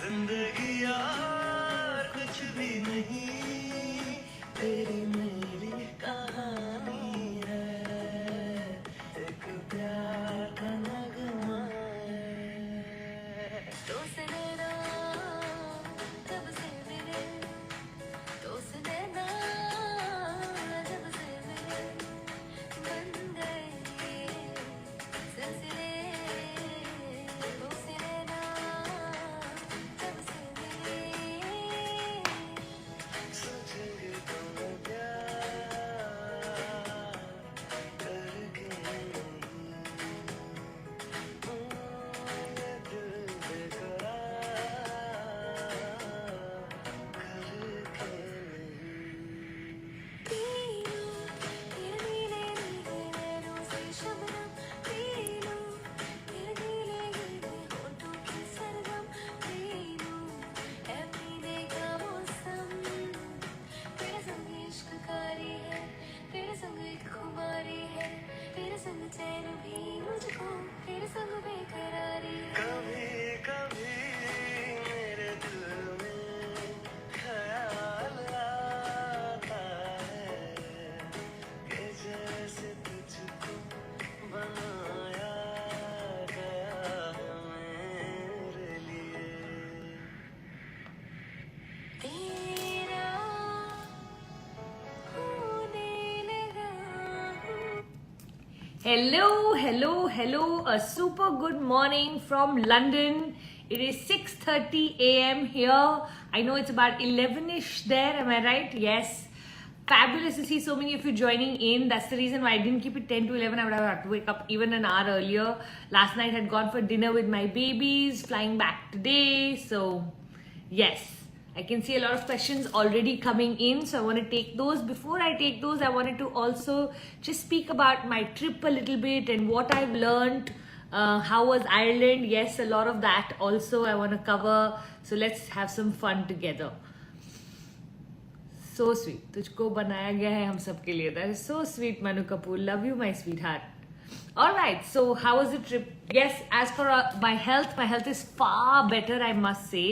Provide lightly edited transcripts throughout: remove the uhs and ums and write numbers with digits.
जिंदगी यार कुछ भी नहीं, तेरी मेरी कहानी है, एक प्यार का नगमा है। तो सुनना जब से मिले, तो सुनना जब से मिले, बन गए सिलसिले। तो सुनना जब से मिले, सोचेंगे तुम प्यार करके नहीं, ये दिल बेकरार करके नहीं। पीलू ये नीले नीले नैनों से शबनम, पीलू ये नीले नीले होठों की सरगम, पीलू है पीने का मौसम। तेरे संग इश्क कारी है, तेरे संग एक खुमारी है, तेरे संग चैन भी मुझको, तेरे संग बेकरारी है। कभी कभी मेरे दिल में ख्याल आता है कि जैसे तुझको बनाया गया है मेरे लिए। तेरा होने लगा हूँ। Hello. A super good morning from London. It is 6:30 a.m. here. I know it's about 11ish there. Am I right? Yes. Fabulous to see so many of you joining in. That's the reason why I didn't keep it 10 to 11. I would have had to wake up even an hour earlier. Last night I had gone for dinner with my babies, flying back today. So, yes. I can see a lot of questions already coming in, so I want to take those. Before I take those, I wanted to also just speak about my trip a little bit and what I've learned. How was Ireland? Yes, a lot of that also I want to cover. So let's have some fun together. So sweet. तुझको बनाया गया है हम सब के लिए. That is so sweet, Manu Kapoor. Love you, my sweetheart. All right. So how was the trip? Yes, as for my health is far better, I must say.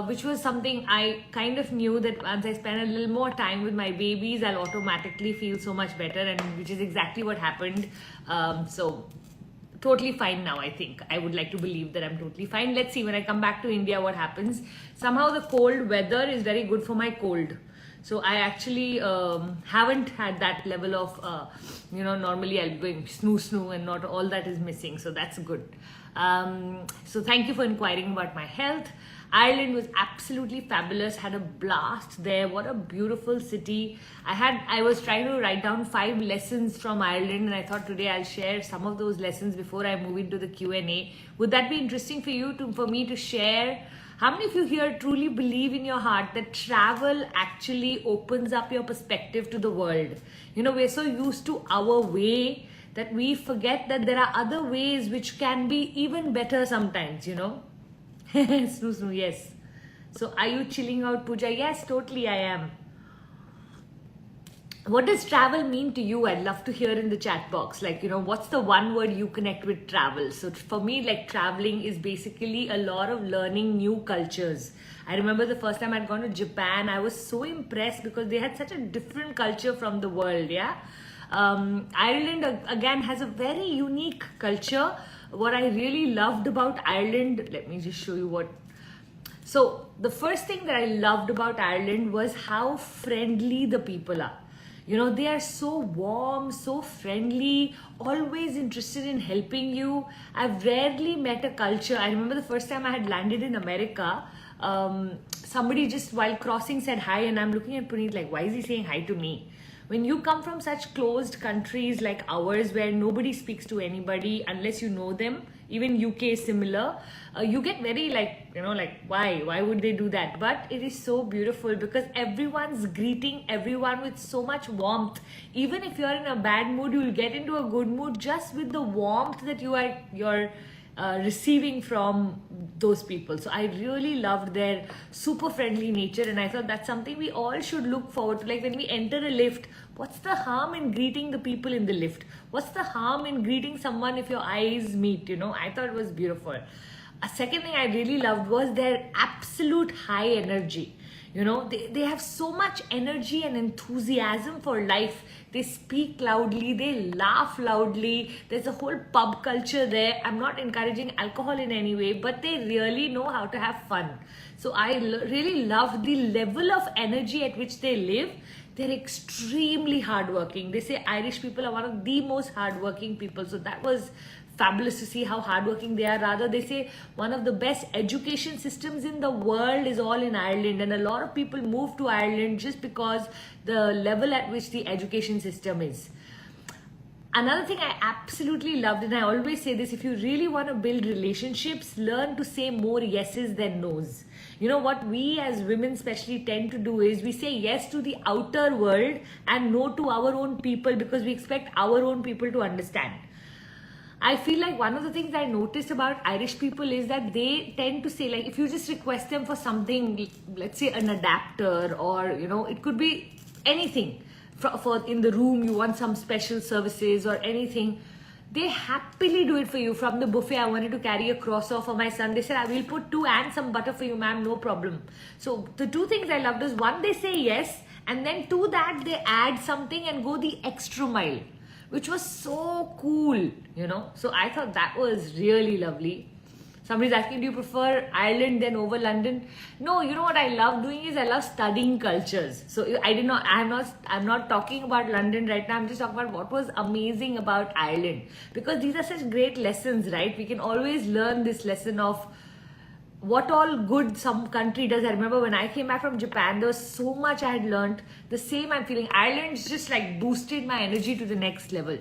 Which was something I kind of knew that once I spend a little more time with my babies, I'll automatically feel so much better, and which is exactly what happened. So totally fine now, I think. I would like to believe that I'm totally fine. Let's see when I come back to India what happens. Somehow the cold weather is very good for my cold. So I actually haven't had that level of, normally I'll be going snoo and not all that is missing. So that's good. So thank you for inquiring about my health. Ireland was absolutely fabulous. Had a blast there. What a beautiful city. I was trying to write down 5 lessons from Ireland, and I thought today I'll share some of those lessons before I move into the Q&A. Would that be interesting for you for me to share? How many of you here truly believe in your heart that travel actually opens up your perspective to the world? We're so used to our way that we forget that there are other ways which can be even better sometimes, Snoo, yes. So are you chilling out, Puja? Yes, totally I am. What does travel mean to you? I'd love to hear in the chat box. What's the one word you connect with travel? So for me, traveling is basically a lot of learning new cultures. I remember the first time I'd gone to Japan, I was so impressed because they had such a different culture from the world, yeah? Ireland, again, has a very unique culture. What I really loved about Ireland, let me just show you what. So the first thing that I loved about Ireland was how friendly the people are. They are so warm, so friendly, always interested in helping you. I've rarely met a culture. I remember the first time I had landed in America, somebody just while crossing said hi, and I'm looking at Puneet like, why is he saying hi to me? When you come from such closed countries like ours where nobody speaks to anybody unless you know them, even UK is similar, you get very why would they do that? But it is so beautiful because everyone's greeting everyone with so much warmth. Even if you're in a bad mood, you'll get into a good mood just with the warmth that you're receiving from those people. So I really loved their super friendly nature, and I thought that's something we all should look forward to. Like when we enter a lift, what's the harm in greeting the people in the lift? What's the harm in greeting someone if your eyes meet? I thought it was beautiful. A second thing I really loved was their absolute high energy. You know, they have so much energy and enthusiasm for life. They speak loudly, they laugh loudly. There's a whole pub culture there. I'm not encouraging alcohol in any way, but they really know how to have fun. So I really love the level of energy at which they live. They're extremely hardworking. They say Irish people are one of the most hardworking people. So that was fabulous to see how hardworking they are. Rather, they say one of the best education systems in the world is all in Ireland, and a lot of people move to Ireland just because the level at which the education system is. Another thing I absolutely loved, and I always say this, if you really want to build relationships, learn to say more yeses than nos. You know what we as women especially tend to do is we say yes to the outer world and no to our own people because we expect our own people to understand. I feel like one of the things I noticed about Irish people is that they tend to say, like, if you just request them for something, let's say an adapter, or you know, it could be anything. For in the room, you want some special services or anything, they happily do it for you. From the buffet, I wanted to carry a croissant for my son. They said, I will put 2 and some butter for you, ma'am, no problem. So the 2 things I loved is, one, they say yes, and then to that they add something and go the extra mile, which was so cool, you know. So I thought that was really lovely. Somebody's asking, do you prefer Ireland than over London? No, you know what I love doing is I love studying cultures. So I'm not talking about London right now. I'm just talking about what was amazing about Ireland, because these are such great lessons, right? We can always learn this lesson of what all good some country does. I remember when I came back from Japan, there was so much I had learned. The same I'm feeling. Ireland's just like boosted my energy to the next level.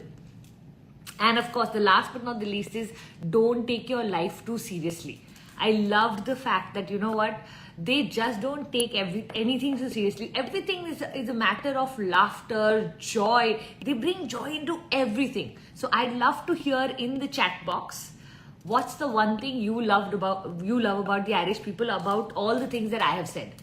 And of course, the last but not the least is, don't take your life too seriously. I loved the fact that, you know what, they just don't take anything so seriously. Everything is a matter of laughter, joy. They bring joy into everything. So I'd love to hear in the chat box, what's the one thing you love about the Irish people, about all the things that I have said?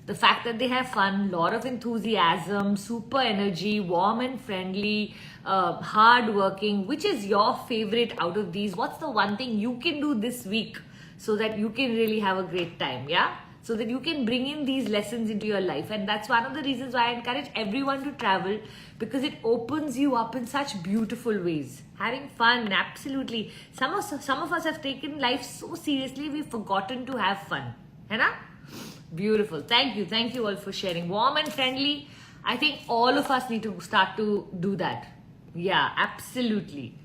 The fact that they have fun, lot of enthusiasm, super energy, warm and friendly, hard-working. Which is your favorite out of these? What's the one thing you can do this week so that you can really have a great time, yeah? So that you can bring in these lessons into your life. And that's one of the reasons why I encourage everyone to travel, because it opens you up in such beautiful ways. Having fun, absolutely. Some of us have taken life so seriously, we've forgotten to have fun. Hai na? Beautiful. Thank you all for sharing. Warm and friendly. I think all of us need to start to do that. Yeah, absolutely.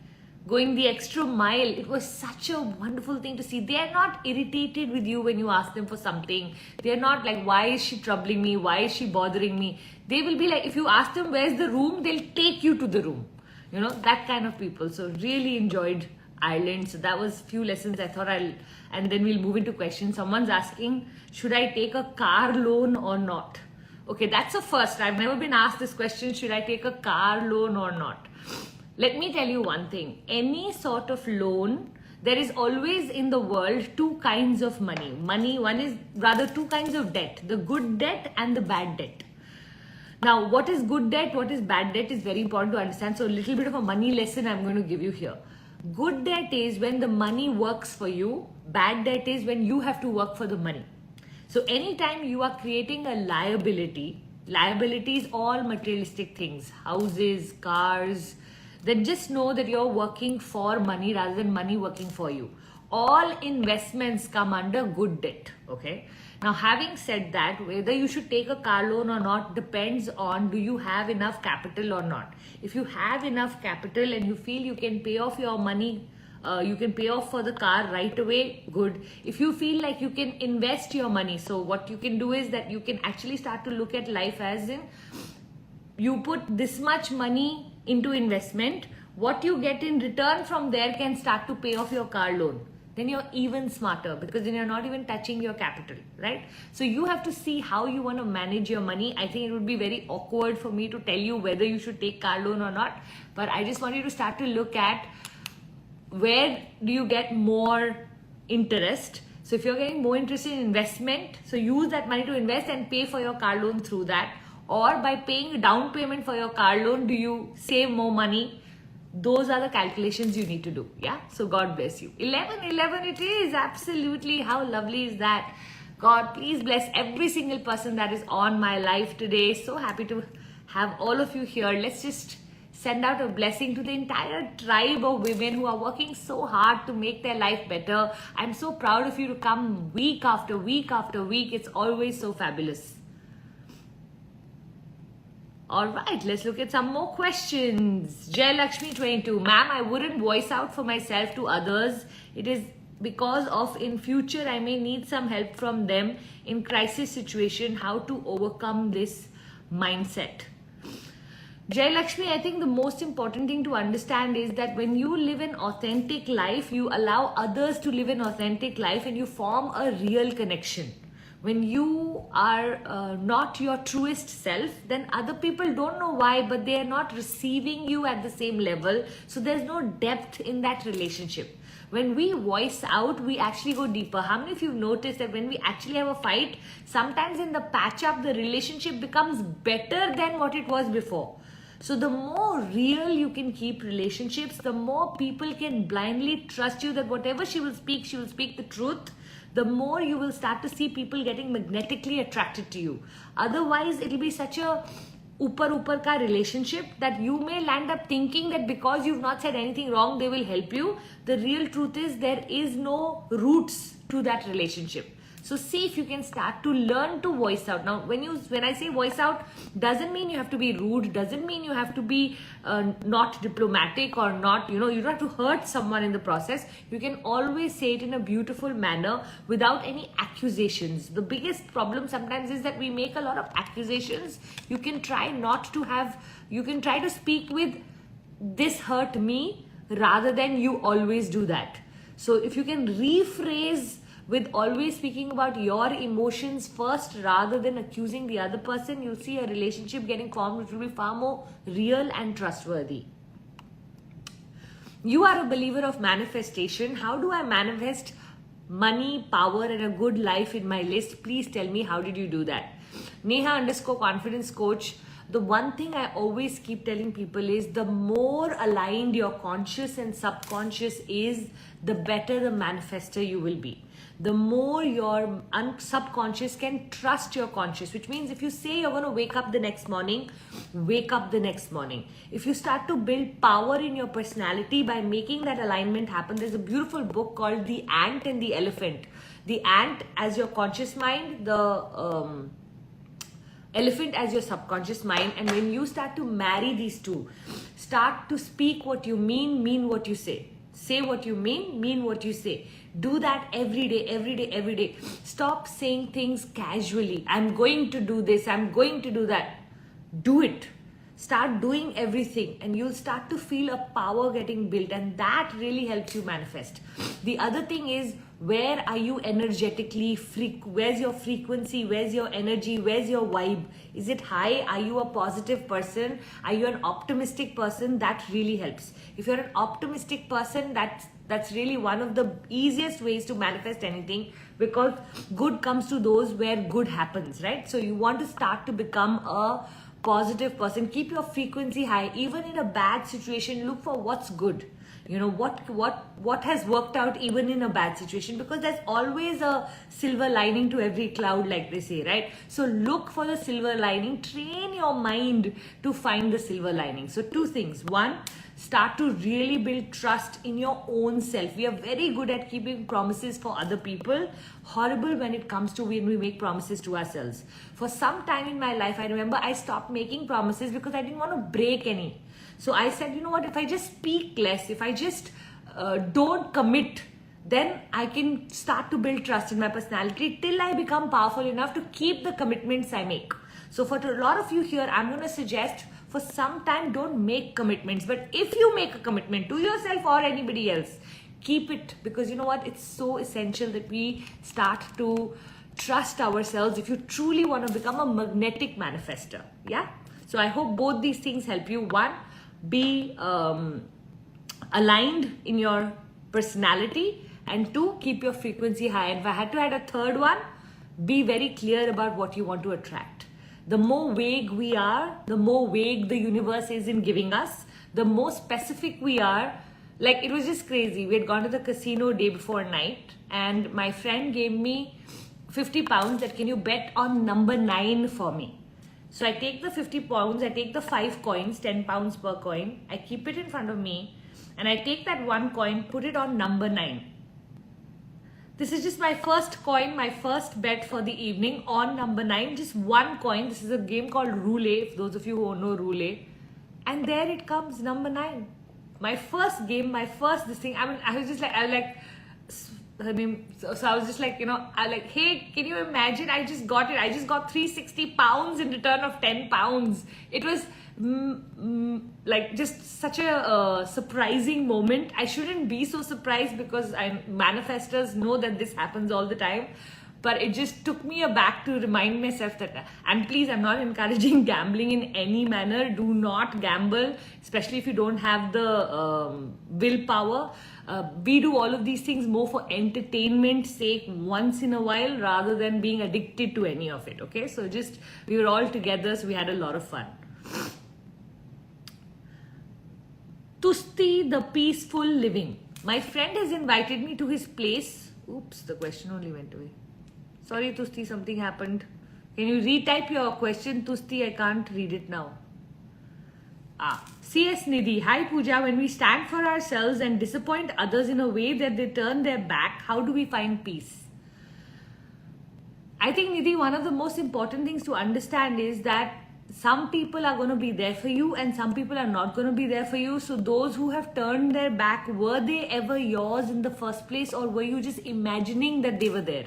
Going the extra mile. It was such a wonderful thing to see. They are not irritated with you when you ask them for something. They are not like, why is she troubling me? Why is she bothering me? They will be like, if you ask them where's the room, they'll take you to the room. You know, that kind of people. So really enjoyed Ireland. So that was few lessons I thought and then we'll move into questions. Someone's asking, should I take a car loan or not? Okay, that's a first. I've never been asked this question, should I take a car loan or not? Let me tell you one thing. Any sort of loan, there is always in the world 2 kinds of money. Two kinds of debt. The good debt and the bad debt. Now, what is good debt, what is bad debt is very important to understand. So a little bit of a money lesson I'm going to give you here. Good debt is when the money works for you. Bad debt is when you have to work for the money. So anytime you are creating a liability is all materialistic things, houses, cars, then just know that you're working for money rather than money working for you. All investments come under good debt, okay? Now, having said that, whether you should take a car loan or not depends on, do you have enough capital or not? If you have enough capital and you feel you can pay off your money, you can pay off for the car right away, good. If you feel like you can invest your money, so what you can do is that you can actually start to look at life as in, you put this much money into investment, what you get in return from there can start to pay off your car loan. Then you're even smarter, because then you're not even touching your capital, right? So you have to see how you want to manage your money. I think it would be very awkward for me to tell you whether you should take car loan or not, but I just want you to start to look at where do you get more interest. So if you're getting more interest in investment, so use that money to invest and pay for your car loan through that. Or by paying a down payment for your car loan, do you save more money those are the calculations you need to do. Yeah, so God bless you. 11 it is, absolutely. How lovely is that? God, please bless every single person that is on my life today. So happy to have all of you here. Let's just send out a blessing to the entire tribe of women who are working so hard to make their life better. I'm so proud of you to come week after week after week. It's always so fabulous. All right, let's look at some more questions. Jay Lakshmi 22, ma'am, I wouldn't voice out for myself to others. It is because of in future I may need some help from them in crisis situation, how to overcome this mindset. Jay Lakshmi, I think the most important thing to understand is that when you live an authentic life, you allow others to live an authentic life and you form a real connection. When you are not your truest self, then other people don't know why, but they are not receiving you at the same level. So there's no depth in that relationship. When we voice out, we actually go deeper. How many of you have noticed that when we actually have a fight, sometimes in the patch up, the relationship becomes better than what it was before. So the more real you can keep relationships, the more people can blindly trust you that whatever she will speak the truth. The more you will start to see people getting magnetically attracted to you. Otherwise, it'll be such a upar ka relationship that you may land up thinking that because you've not said anything wrong, they will help you. The real truth is there is no roots to that relationship. So see if you can start to learn to voice out. Now, when I say voice out, doesn't mean you have to be rude, doesn't mean you have to be not diplomatic or not, you don't have to hurt someone in the process. You can always say it in a beautiful manner without any accusations. The biggest problem sometimes is that we make a lot of accusations. You can try to speak with this hurt me rather than you always do that. So if you can rephrase with always speaking about your emotions first rather than accusing the other person, you'll see a relationship getting formed which will be far more real and trustworthy. You are a believer of manifestation. How do I manifest money, power, and a good life in my list? Please tell me, how did you do that? Neha_confidence coach. The one thing I always keep telling people is the more aligned your conscious and subconscious is, the better the manifester you will be. The more your subconscious can trust your conscious, which means if you say you're going to wake up the next morning, wake up the next morning. If you start to build power in your personality by making that alignment happen, there's a beautiful book called The Ant and the Elephant. The ant as your conscious mind, the elephant as your subconscious mind. And when you start to marry these two, start to speak what you mean what you say. Say what you mean what you say. Do that every day. Stop saying things casually. I'm going to do this, I'm going to do that. Do it. Start doing everything and you'll start to feel a power getting built, and that really helps you manifest. The other thing is, where are you energetically? Where's your frequency? Where's your energy? Where's your vibe? Is it high? Are you a positive person? Are you an optimistic person? That really helps. If you're an optimistic person, that's really one of the easiest ways to manifest anything, because good comes to those where good happens, right? So you want to start to become a positive person. Keep your frequency high. Even in a bad situation, look for what's good. What has worked out even in a bad situation, because there's always a silver lining to every cloud, like they say, right? So look for the silver lining. Train your mind to find the silver lining. So two things. One, start to really build trust in your own self. We are very good at keeping promises for other people. Horrible when it comes to when we make promises to ourselves. For some time in my life, I remember I stopped making promises because I didn't want to break any. So I said, you know what, if I just speak less, if I just don't commit, then I can start to build trust in my personality till I become powerful enough to keep the commitments I make. So for a lot of you here, I'm going to suggest for some time, don't make commitments. But if you make a commitment to yourself or anybody else, keep it, because you know what, it's so essential that we start to trust ourselves if you truly want to become a magnetic manifester. Yeah. So I hope both these things help you. One, be aligned in your personality, and two, keep your frequency high. And if I had to add a third one, be very clear about what you want to attract. The more vague we are, the more vague the universe is in giving us. the more specific we are. Like, it was just crazy. We had gone to the casino day before night, and my friend gave me 50 pounds that can you bet on number 9 for me. So I take the 50 pounds, I take the 5 coins, 10 pounds per coin, I keep it in front of me, and I take that 1 coin, put it on number 9. This is just my first coin, my first bet for the evening on number 9, just 1 coin. This is a game called roulette, those of you who know roulette. And there it comes, number 9. My first game, my first this thing. I was just like, so I was just like, I like, hey, can you imagine? I just got it. I just got 360 pounds in return of 10 pounds. It was like just such a surprising moment. I shouldn't be so surprised because manifestors know that this happens all the time. But it just took me aback to remind myself that, and please, I'm not encouraging gambling in any manner. Do not gamble, especially if you don't have the willpower. We do all of these things more for entertainment's sake once in a while rather than being addicted to any of it. Okay, so just we were all together, so we had a lot of fun. Tusti, the peaceful living. My friend has invited me to his place. Oops, the question only went away. Sorry, Tusti, something happened. Can you retype your question, Tusti? I can't read it now. CS Nidhi. Hi, Puja. When we stand for ourselves and disappoint others in a way that they turn their back, how do we find peace? I think, Nidhi, one of the most important things to understand is that some people are going to be there for you and some people are not going to be there for you. So those who have turned their back, were they ever yours in the first place, or were you just imagining that they were there?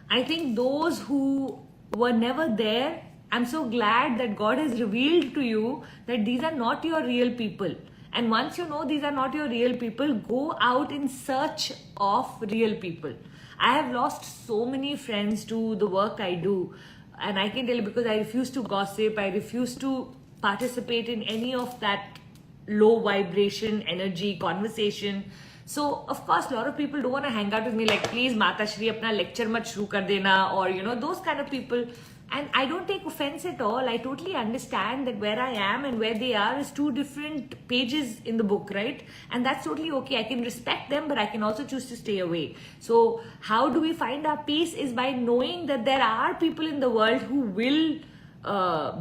I think those who were never there, I'm so glad that God has revealed to you that these are not your real people. And once you know these are not your real people, go out in search of real people. I have lost so many friends to the work I do. And I can tell you, because I refuse to gossip, I refuse to participate in any of that low vibration, energy, conversation. So, of course, a lot of people don't want to hang out with me like, please, Mata Shri, apna lecture mat shuru kar dena, or, those kind of people. And I don't take offense at all. I totally understand that where I am and where they are is 2 different pages in the book, right? And that's totally okay. I can respect them, but I can also choose to stay away. So, how do we find our peace is by knowing that there are people in the world who will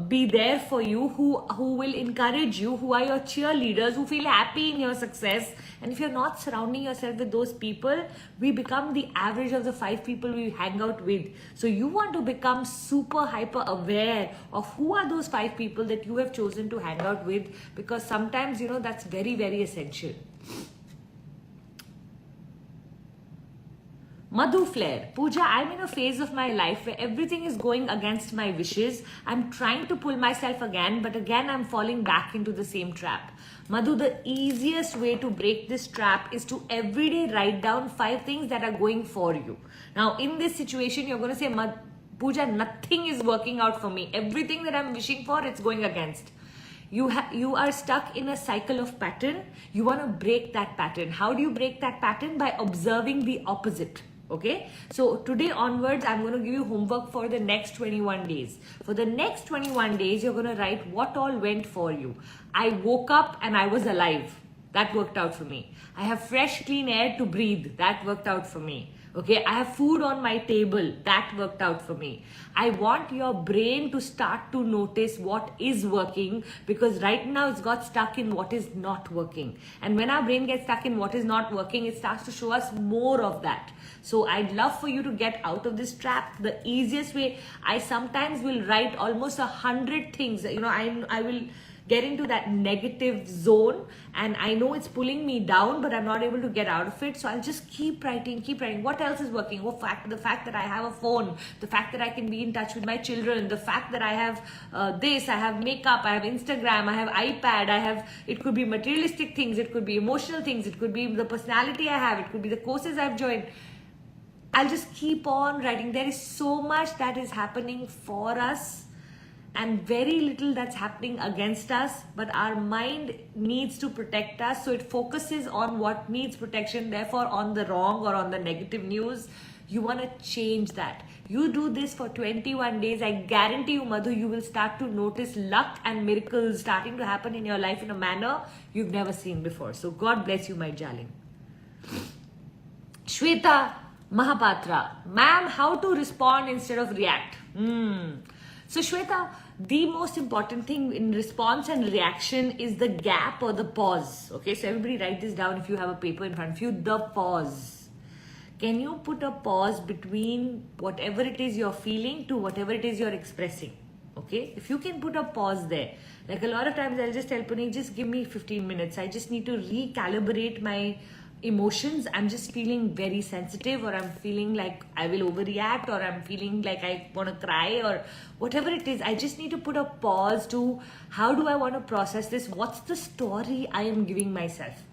be there for you, who will encourage you, who are your cheerleaders, who feel happy in your success. And if you're not surrounding yourself with those people, we become the average of the 5 people we hang out with. So you want to become super hyper aware of who are those 5 people that you have chosen to hang out with, because sometimes that's very, very essential. Madhu Flair. Puja, I'm in a phase of my life where everything is going against my wishes. I'm trying to pull myself again, but again I'm falling back into the same trap. Madhu, the easiest way to break this trap is to everyday write down 5 things that are going for you. Now, in this situation, you're going to say, Puja, nothing is working out for me. Everything that I'm wishing for, it's going against. You are stuck in a cycle of pattern. You want to break that pattern. How do you break that pattern? By observing the opposite. Okay, so today onwards, I'm going to give you homework for the next 21 days. For the next 21 days, you're going to write what all went for you. I woke up and I was alive. That worked out for me. I have fresh, clean air to breathe. That worked out for me. Okay, I have food on my table. That worked out for me. I want your brain to start to notice what is working, because right now it's got stuck in what is not working. And when our brain gets stuck in what is not working, it starts to show us more of that. So I'd love for you to get out of this trap. The easiest way, I sometimes will write almost 100 things. I will get into that negative zone and I know it's pulling me down, but I'm not able to get out of it. So I'll just keep writing. What else is working? The fact that I have a phone, the fact that I can be in touch with my children, the fact that I have this, I have makeup, I have Instagram, I have iPad, it could be materialistic things, it could be emotional things, it could be the personality I have, it could be the courses I've joined. I'll just keep on writing. There is so much that is happening for us and very little that's happening against us, but our mind needs to protect us, so it focuses on what needs protection. Therefore, on the wrong or on the negative news, You want to change that. You do this for 21 days. I guarantee you, Madhu, you will start to notice luck and miracles starting to happen in your life in a manner you've never seen before. So God bless you, my darling. Shweta Mahapatra, ma'am, how to respond instead of react? So Shweta, the most important thing in response and reaction is the gap or the pause. Okay, so everybody write this down if you have a paper in front of you. The pause. Can you put a pause between whatever it is you're feeling to whatever it is you're expressing? Okay, if you can put a pause there. Like a lot of times I'll just tell Puneet, just give me 15 minutes. I just need to recalibrate my emotions. I'm just feeling very sensitive, or I'm feeling like I will overreact, or I'm feeling like I want to cry, or whatever it is. I just need to put a pause to how do I want to process this? What's the story I am giving myself?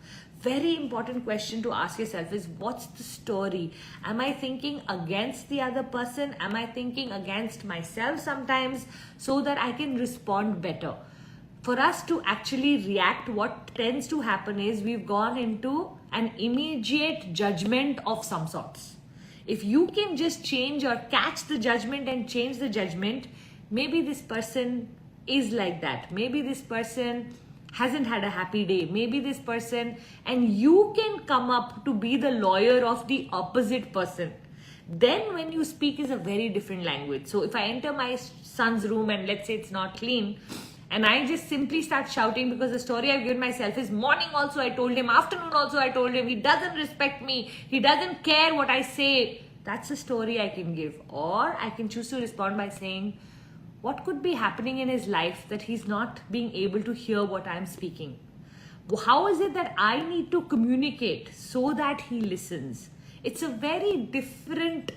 Very important question to ask yourself is, what's the story? Am I thinking against the other person? Am I thinking against myself sometimes, so that I can respond better? For us to actually react, what tends to happen is we've gone into an immediate judgment of some sorts. If you can just change or catch the judgment and change the judgment, maybe this person is like that. Maybe this person hasn't had a happy day. Maybe this person, and you can come up to be the lawyer of the opposite person. Then when you speak is a very different language. So if I enter my son's room and let's say it's not clean, and I just simply start shouting because the story I've given myself is morning also I told him, afternoon also I told him, he doesn't respect me, he doesn't care what I say. That's a story I can give. Or I can choose to respond by saying, what could be happening in his life that he's not being able to hear what I'm speaking? How is it that I need to communicate so that he listens? It's a very different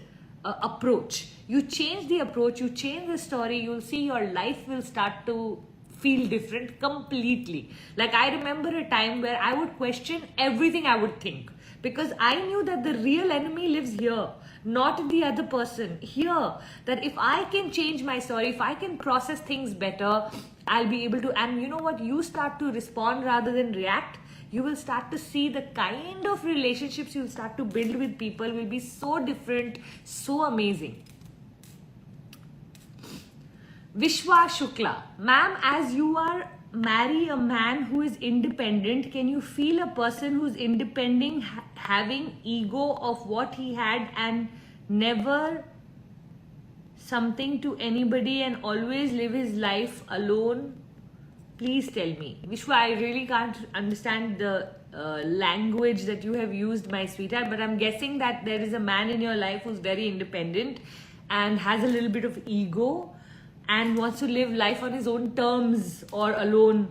approach. You change the approach, you change the story, you'll see your life will start to feel different completely. Like I remember a time where I would question everything I would think, because I knew that the real enemy lives here, not the other person. Here, that if I can change my story, if I can process things better, I'll be able to. And you know what? You start to respond rather than react. You will start to see the kind of relationships you'll start to build with people will be so different, so amazing. Vishwa Shukla, ma'am, as you are marry a man who is independent, can you feel a person who's independent having ego of what he had and never something to anybody and always live his life alone? Please tell me. Vishwa, I really can't understand the language that you have used, my sweetheart, but I'm guessing that there is a man in your life who's very independent and has a little bit of ego and wants to live life on his own terms or alone.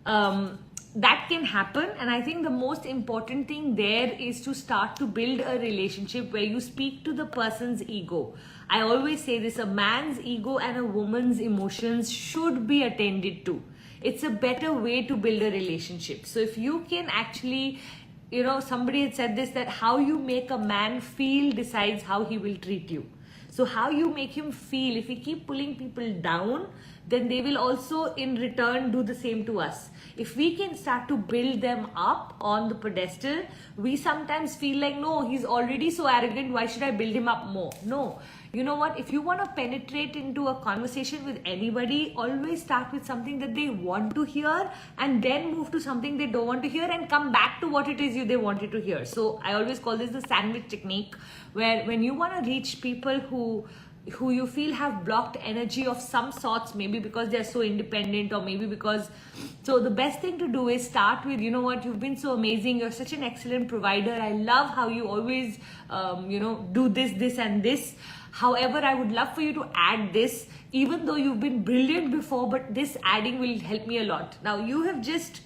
That can happen, and I think the most important thing there is to start to build a relationship where you speak to the person's ego. I always say this, a man's ego and a woman's emotions should be attended to. It's a better way to build a relationship. So if you can actually, somebody had said this, that how you make a man feel decides how he will treat you. So how you make him feel, if we keep pulling people down, then they will also in return do the same to us. If we can start to build them up on the pedestal, we sometimes feel like, no, he's already so arrogant, why should I build him up more? No. You know what? If you want to penetrate into a conversation with anybody, always start with something that they want to hear and then move to something they don't want to hear and come back to what it is they wanted to hear. So I always call this the sandwich technique, where when you want to reach people who you feel have blocked energy of some sorts, maybe because they're so independent or maybe because, so the best thing to do is start with, you know what, you've been so amazing, you're such an excellent provider, I love how you always do this and this. However, I would love for you to add this, even though you've been brilliant before, but this adding will help me a lot. Now you have just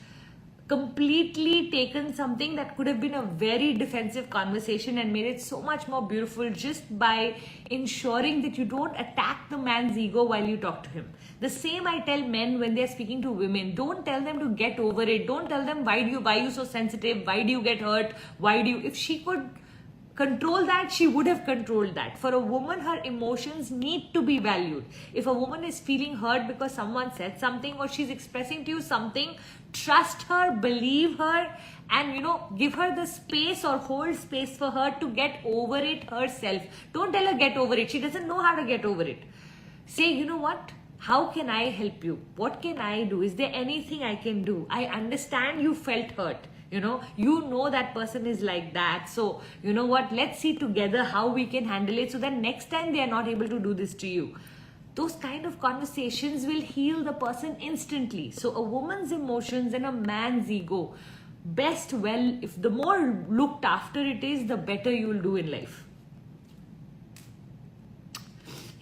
completely taken something that could have been a very defensive conversation and made it so much more beautiful just by ensuring that you don't attack the man's ego while you talk to him. The same I tell men when they're speaking to women. Don't tell them to get over it. Don't tell them why are you so sensitive? Why do you get hurt? If she could control that, she would have controlled that. For a woman, her emotions need to be valued. If a woman is feeling hurt because someone said something or she's expressing to you something, trust her, believe her, and give her the space or hold space for her to get over it herself. Don't tell her get over it. She doesn't know how to get over it. Say, you know what? How can I help you? What can I do? Is there anything I can do? I understand you felt hurt. You know that person is like that. So, you know what? Let's see together how we can handle it so that next time they are not able to do this to you. Those kind of conversations will heal the person instantly. So, a woman's emotions and a man's ego, if the more looked after it is, the better you will do in life.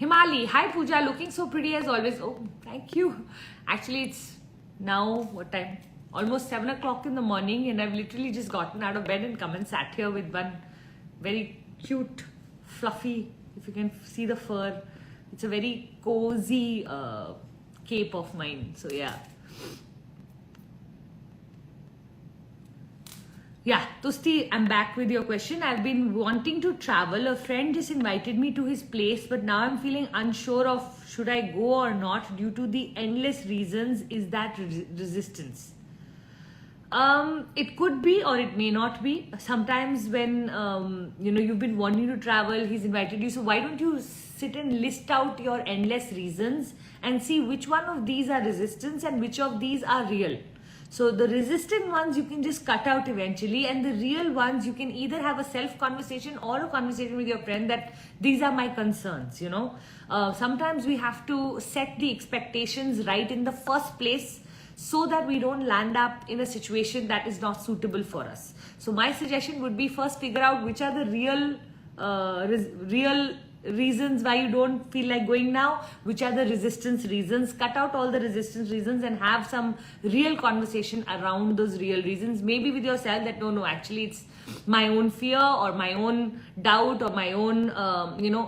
Himali, hi Puja, looking so pretty as always. Oh, thank you. Actually, it's now, what time? Almost 7 o'clock in the morning, and I've literally just gotten out of bed and come and sat here with one very cute, fluffy, if you can see the fur. It's a very cozy cape of mine. So yeah. Yeah, Tusti, I'm back with your question. I've been wanting to travel. A friend just invited me to his place, but now I'm feeling unsure of should I go or not due to the endless reasons. Is that resistance? It could be or it may not be. Sometimes when you've been wanting to travel, he's invited you. So why don't you sit and list out your endless reasons and see which one of these are resistance and which of these are real. So the resistant ones you can just cut out eventually, and the real ones you can either have a self conversation or a conversation with your friend that these are my concerns. Sometimes we have to set the expectations right in the first place so that we don't land up in a situation that is not suitable for us. So my suggestion would be first figure out which are the real reasons why you don't feel like going now, which are the resistance reasons. Cut out all the resistance reasons and have some real conversation around those real reasons. Maybe with yourself that no, actually it's my own fear or my own doubt or my own,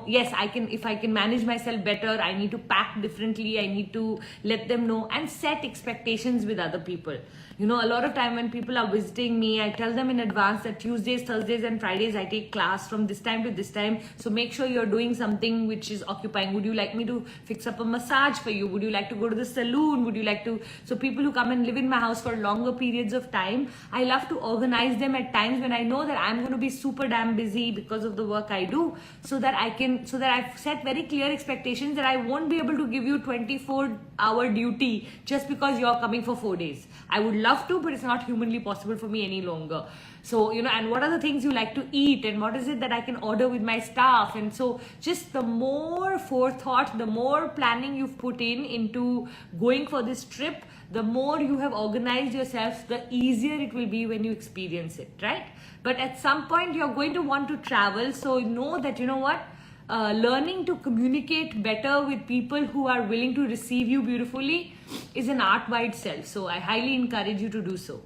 yes, if I can manage myself better, I need to pack differently, I need to let them know and set expectations with other people. A lot of time when people are visiting me, I tell them in advance that Tuesdays, Thursdays and Fridays I take class from this time to this time. So make sure you're doing something which is occupying. Would you like me to fix up a massage for you? Would you like to go to the salon? So people who come and live in my house for longer periods of time, I love to organize them at times when I know that I'm going to be super damn busy because of the work I do, so that I've set very clear expectations that I won't be able to give you 24-hour duty just because you're coming for 4 days. I would love to, but it's not humanly possible for me any longer. So, and what are the things you like to eat and what is it that I can order with my staff? And so just the more forethought, the more planning you've put into going for this trip, the more you have organized yourself, the easier it will be when you experience it, right? But at some point you're going to want to travel. So know that, learning to communicate better with people who are willing to receive you beautifully is an art by itself. So I highly encourage you to do so.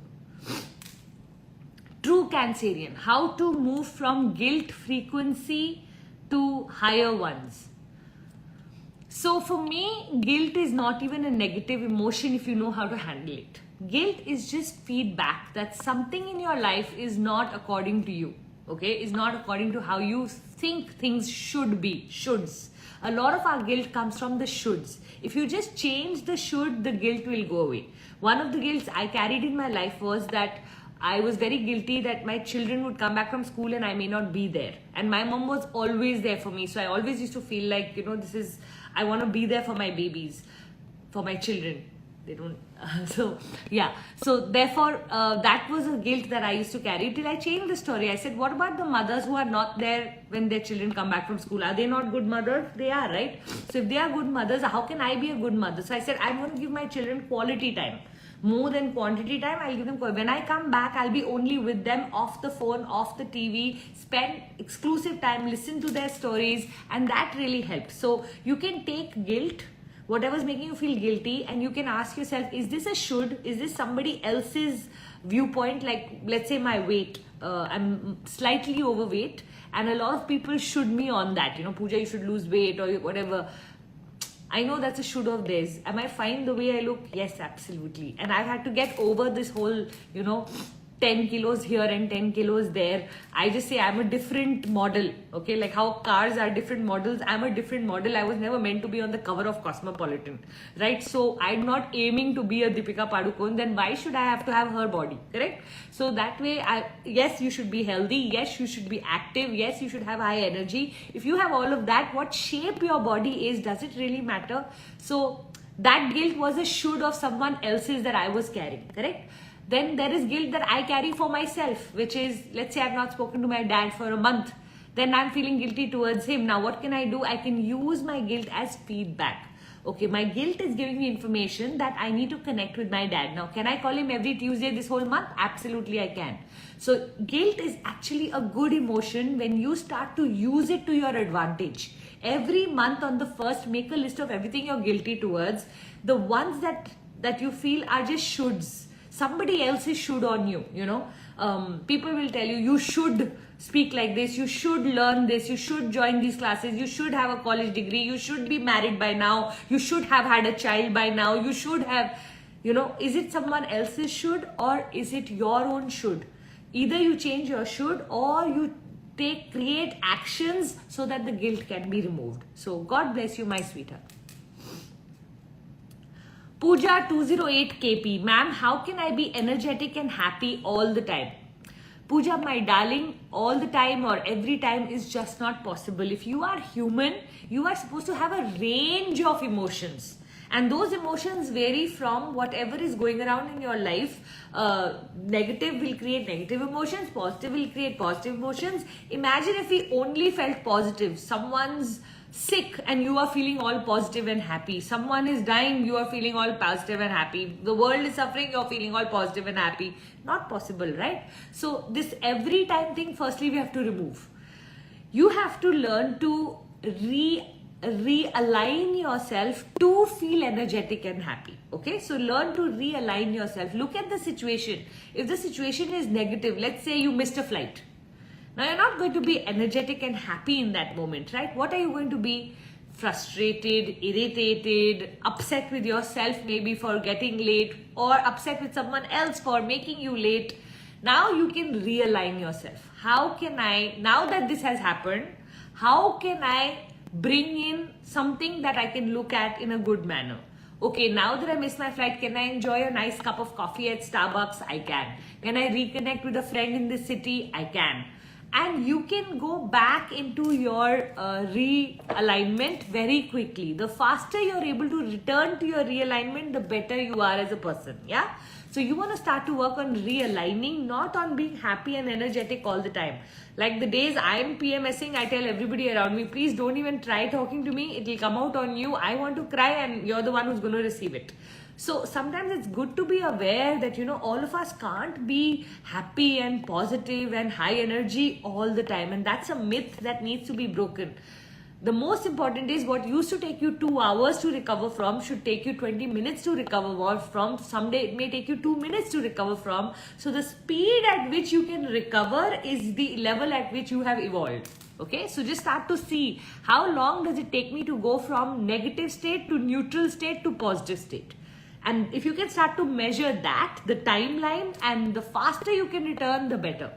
True Cancerian, how to move from guilt frequency to higher ones. So for me, guilt is not even a negative emotion if you know how to handle it. Guilt is just feedback that something in your life is not according to you. Okay, is not according to how you think things should be. Shoulds. A lot of our guilt comes from the shoulds. If you just change the should, the guilt will go away. One of the guilts I carried in my life was that I was very guilty that my children would come back from school and I may not be there. And my mom was always there for me. So I always used to feel like, I want to be there for my babies, for my children. They don't. So therefore, that was a guilt that I used to carry till I changed the story. I said, what about the mothers who are not there when their children come back from school? Are they not good mothers? They are, right? So if they are good mothers, how can I be a good mother? So I said, I'm going to give my children quality time. More than quantity time, I'll give them. When I come back, I'll be only with them, off the phone, off the TV, spend exclusive time, listen to their stories, and that really helped. So you can take guilt, whatever's making you feel guilty, and you can ask yourself, is this a should? Is this somebody else's viewpoint? Like, let's say my weight, I'm slightly overweight, and a lot of people should me on that. Puja, you should lose weight or whatever. I know that's a should of theirs. Am I fine the way I look? Yes, absolutely. And I've had to get over this whole, 10 kilos here and 10 kilos there. I just say I'm a different model. Okay, like how cars are different models, I'm a different model. I was never meant to be on the cover of Cosmopolitan, right? So I'm not aiming to be a Deepika Padukone. Then why should I have to have her body, correct? So that way, yes, you should be healthy. Yes, you should be active. Yes, you should have high energy. If you have all of that, what shape your body is, does it really matter? So that guilt was a should of someone else's that I was carrying, correct? Then there is guilt that I carry for myself, which is, let's say I've not spoken to my dad for a month. Then I'm feeling guilty towards him. Now what can I do? I can use my guilt as feedback. Okay, my guilt is giving me information that I need to connect with my dad. Now, can I call him every Tuesday this whole month? Absolutely I can. So guilt is actually a good emotion when you start to use it to your advantage. Every month on the first, make a list of everything you're guilty towards. The ones that you feel are just shoulds. Somebody else's should on you, you know. People will tell you, you should speak like this, you should learn this, you should join these classes, you should have a college degree, you should be married by now, you should have had a child by now, you should have, you know. Is it someone else's should or is it your own should? Either you change your should or you create actions so that the guilt can be removed. So God bless you, my sweetheart. Puja 208 KP, ma'am, how can I be energetic and happy all the time? Puja, my darling, all the time or every time is just not possible. If you are human, you are supposed to have a range of emotions. And those emotions vary from whatever is going around in your life. Negative will create negative emotions, positive will create positive emotions. Imagine if we only felt positive. Someone's sick and you are feeling all positive and happy. Someone is dying, you are feeling all positive and happy. The world is suffering, you're feeling all positive and happy. Not possible, right? So this every time thing, firstly we have to remove. You have to learn to realign yourself to feel energetic and happy. Okay, so learn to realign yourself. Look at the situation. If the situation is negative, let's say you missed a flight. Now you're not going to be energetic and happy in that moment, right? What are you going to be? Frustrated, irritated, upset with yourself maybe for getting late, or upset with someone else for making you late. Now you can realign yourself. How can I, now that this has happened, how can I bring in something that I can look at in a good manner? Okay, now that I missed my flight, can I enjoy a nice cup of coffee at Starbucks? I can. Can I reconnect with a friend in this city? I can. And you can go back into your realignment very quickly. The faster you're able to return to your realignment, the better you are as a person. Yeah. So you want to start to work on realigning, not on being happy and energetic all the time. Like the days I'm PMSing, I tell everybody around me, please don't even try talking to me. It will come out on you. I want to cry and you're the one who's going to receive it. So sometimes it's good to be aware that, you know, all of us can't be happy and positive and high energy all the time. And that's a myth that needs to be broken. The most important is what used to take you 2 hours to recover from should take you 20 minutes to recover from. Someday it may take you 2 minutes to recover from. So the speed at which you can recover is the level at which you have evolved. Okay, so just start to see how long does it take me to go from negative state to neutral state to positive state. And if you can start to measure that, the timeline, and the faster you can return, the better.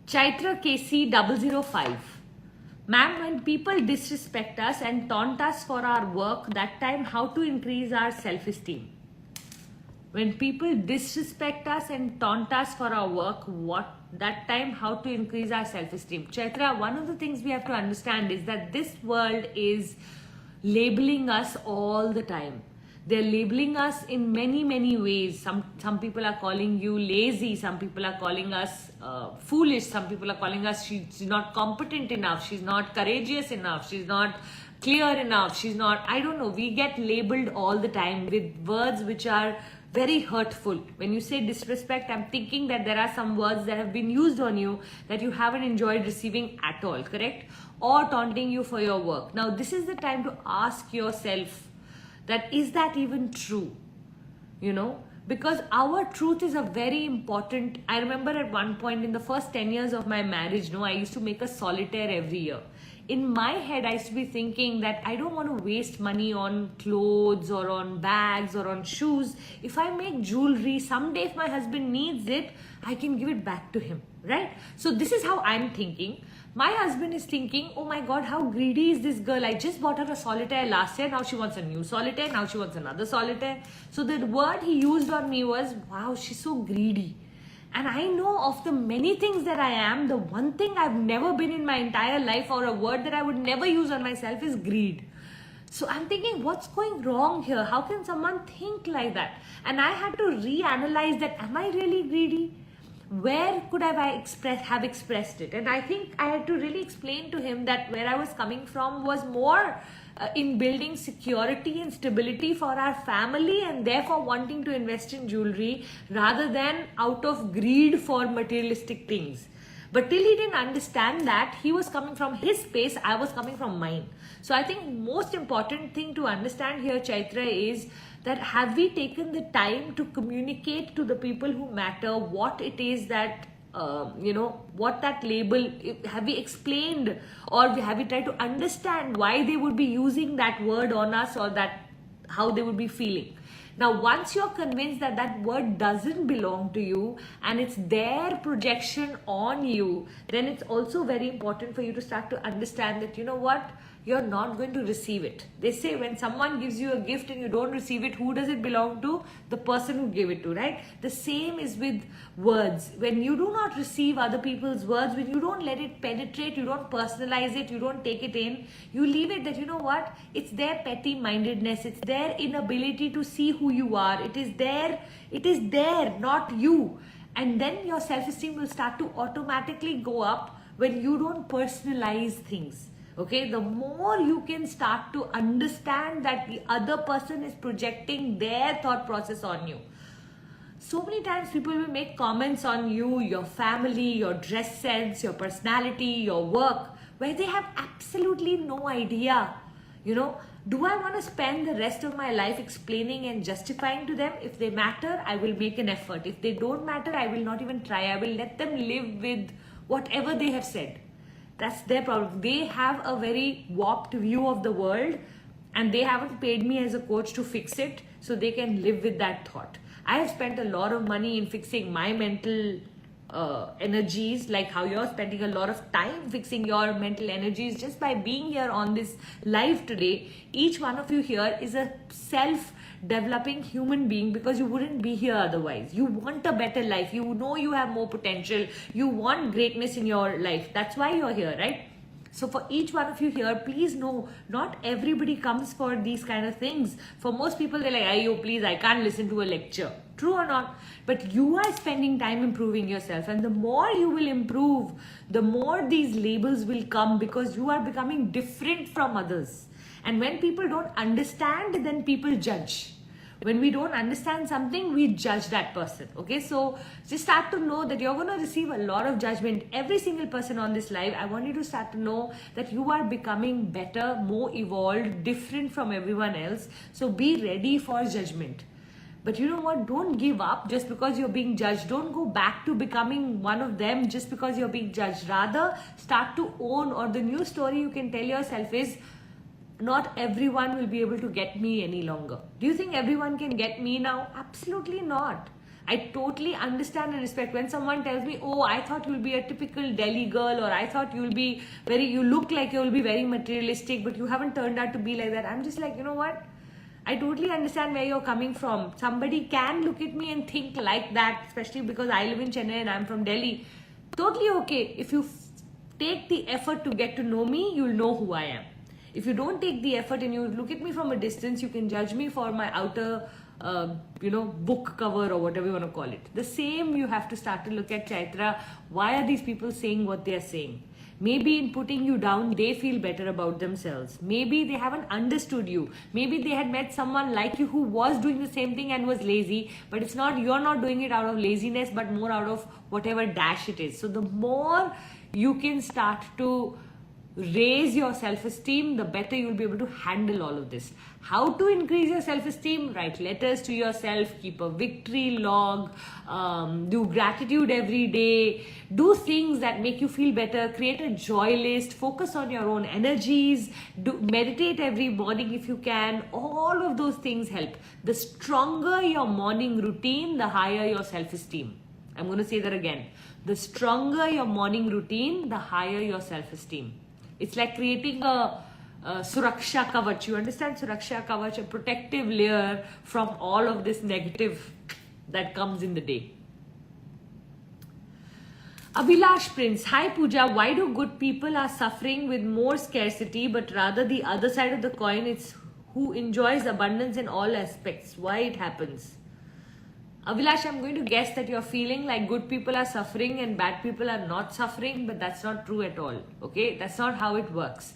Chaitra KC 005. Ma'am, when people disrespect us and taunt us for our work, that time how to increase our self-esteem? When people disrespect us and taunt us for our work, that time how to increase our self-esteem? Chaitra, one of the things we have to understand is that this world is labeling us all the time. They're labeling us in many, many ways. Some people are calling you lazy. Some people are calling us foolish. Some people are calling us she's not competent enough. She's not courageous enough. She's not clear enough. She's not, I don't know. We get labeled all the time with words which are very hurtful. When you say disrespect, I'm thinking that there are some words that have been used on you that you haven't enjoyed receiving at all, correct? Or taunting you for your work. Now, this is the time to ask yourself that is that even true? You know, because our truth is a very important. I remember at one point in the first 10 years of my marriage, I used to make a solitaire every year. in my head, I used to be thinking that I don't want to waste money on clothes or on bags or on shoes. If I make jewelry, someday if my husband needs it, I can give it back to him, right? So this is how I'm thinking. My husband is thinking, oh my God, how greedy is this girl? I just bought her a solitaire last year. Now she wants a new solitaire. Now she wants another solitaire. So the word he used on me was, wow, she's so greedy. And I know of the many things that I am, the one thing I've never been in my entire life, or a word that I would never use on myself, is greed. So I'm thinking, what's going wrong here? How can someone think like that? And I had to reanalyze that. Am I really greedy? Where could have I have expressed it? And I think I had to really explain to him that where I was coming from was more in building security and stability for our family, and therefore wanting to invest in jewelry rather than out of greed for materialistic things. But till he didn't understand that, he was coming from his space, I was coming from mine. So I think most important thing to understand here, Chaitra, is that have we taken the time to communicate to the people who matter what it is that what that label, have we explained, or have we tried to understand why they would be using that word on us, or that how they would be feeling. Now, once you're convinced that that word doesn't belong to you and it's their projection on you, then it's also very important for you to start to understand that, you know what, you're not going to receive it. They say when someone gives you a gift and you don't receive it, who does it belong to? The person who gave it to, right? The same is with words. When you do not receive other people's words, when you don't let it penetrate, you don't personalize it, you don't take it in, you leave it that, you know what, it's their petty mindedness, it's their inability to see who you are, it is there, not you. And then your self-esteem will start to automatically go up when you don't personalize things. Okay, the more you can start to understand that the other person is projecting their thought process on you. So many times people will make comments on you, your family, your dress sense, your personality, your work, where they have absolutely no idea. Do I want to spend the rest of my life explaining and justifying to them? If they matter, I will make an effort. If they don't matter, I will not even try. I will let them live with whatever they have said. That's their problem. They have a very warped view of the world, and they haven't paid me as a coach to fix it, so they can live with that thought. I have spent a lot of money in fixing my mental energies, like how you're spending a lot of time fixing your mental energies just by being here on this live today. Each one of you here is a self-developing human being, because you wouldn't be here otherwise. You want a better life. You know you have more potential. You want greatness in your life. That's why you're here, right? So for each one of you here, please know, not everybody comes for these kind of things. For most people, they're like, "Ayo, please, I can't listen to a lecture." True or not? But you are spending time improving yourself. And the more you will improve, the more these labels will come, because you are becoming different from others. And when people don't understand, then people judge. When we don't understand something, we judge that person. Okay, so just start to know that you're going to receive a lot of judgment. Every single person on this live, I want you to start to know that you are becoming better, more evolved, different from everyone else. So be ready for judgment. But you know what? Don't give up just because you're being judged. Don't go back to becoming one of them just because you're being judged. Rather, start to own, or the new story you can tell yourself is, not everyone will be able to get me any longer. Do you think everyone can get me now? Absolutely not. I totally understand and respect when someone tells me, oh, I thought you'll be a typical Delhi girl, or I thought you look like you'll be very materialistic, but you haven't turned out to be like that. I'm just like, you know what? I totally understand where you're coming from. Somebody can look at me and think like that, especially because I live in Chennai and I'm from Delhi. Totally okay. If you take the effort to get to know me, you'll know who I am. If you don't take the effort and you look at me from a distance, you can judge me for my outer, book cover or whatever you want to call it. The same you have to start to look at, Chaitra. Why are these people saying what they are saying? Maybe in putting you down, they feel better about themselves. Maybe they haven't understood you. Maybe they had met someone like you who was doing the same thing and was lazy, but you're not doing it out of laziness, but more out of whatever dash it is. So the more you can start to raise your self-esteem, the better you'll be able to handle all of this. How to increase your self-esteem? Write letters to yourself, keep a victory log, do gratitude every day, do things that make you feel better, create a joy list, focus on your own energies, meditate every morning if you can. All of those things help. The stronger your morning routine, the higher your self-esteem. I'm going to say that again. The stronger your morning routine, the higher your self-esteem. It's like creating a suraksha kavach. You understand suraksha kavach? A protective layer from all of this negative that comes in the day. Abhilash Prince, hi Puja, why do good people are suffering with more scarcity, but rather the other side of the coin, it's who enjoys abundance in all aspects? Why it happens? Abhilash, I'm going to guess that you're feeling like good people are suffering and bad people are not suffering, but that's not true at all. Okay, that's not how it works.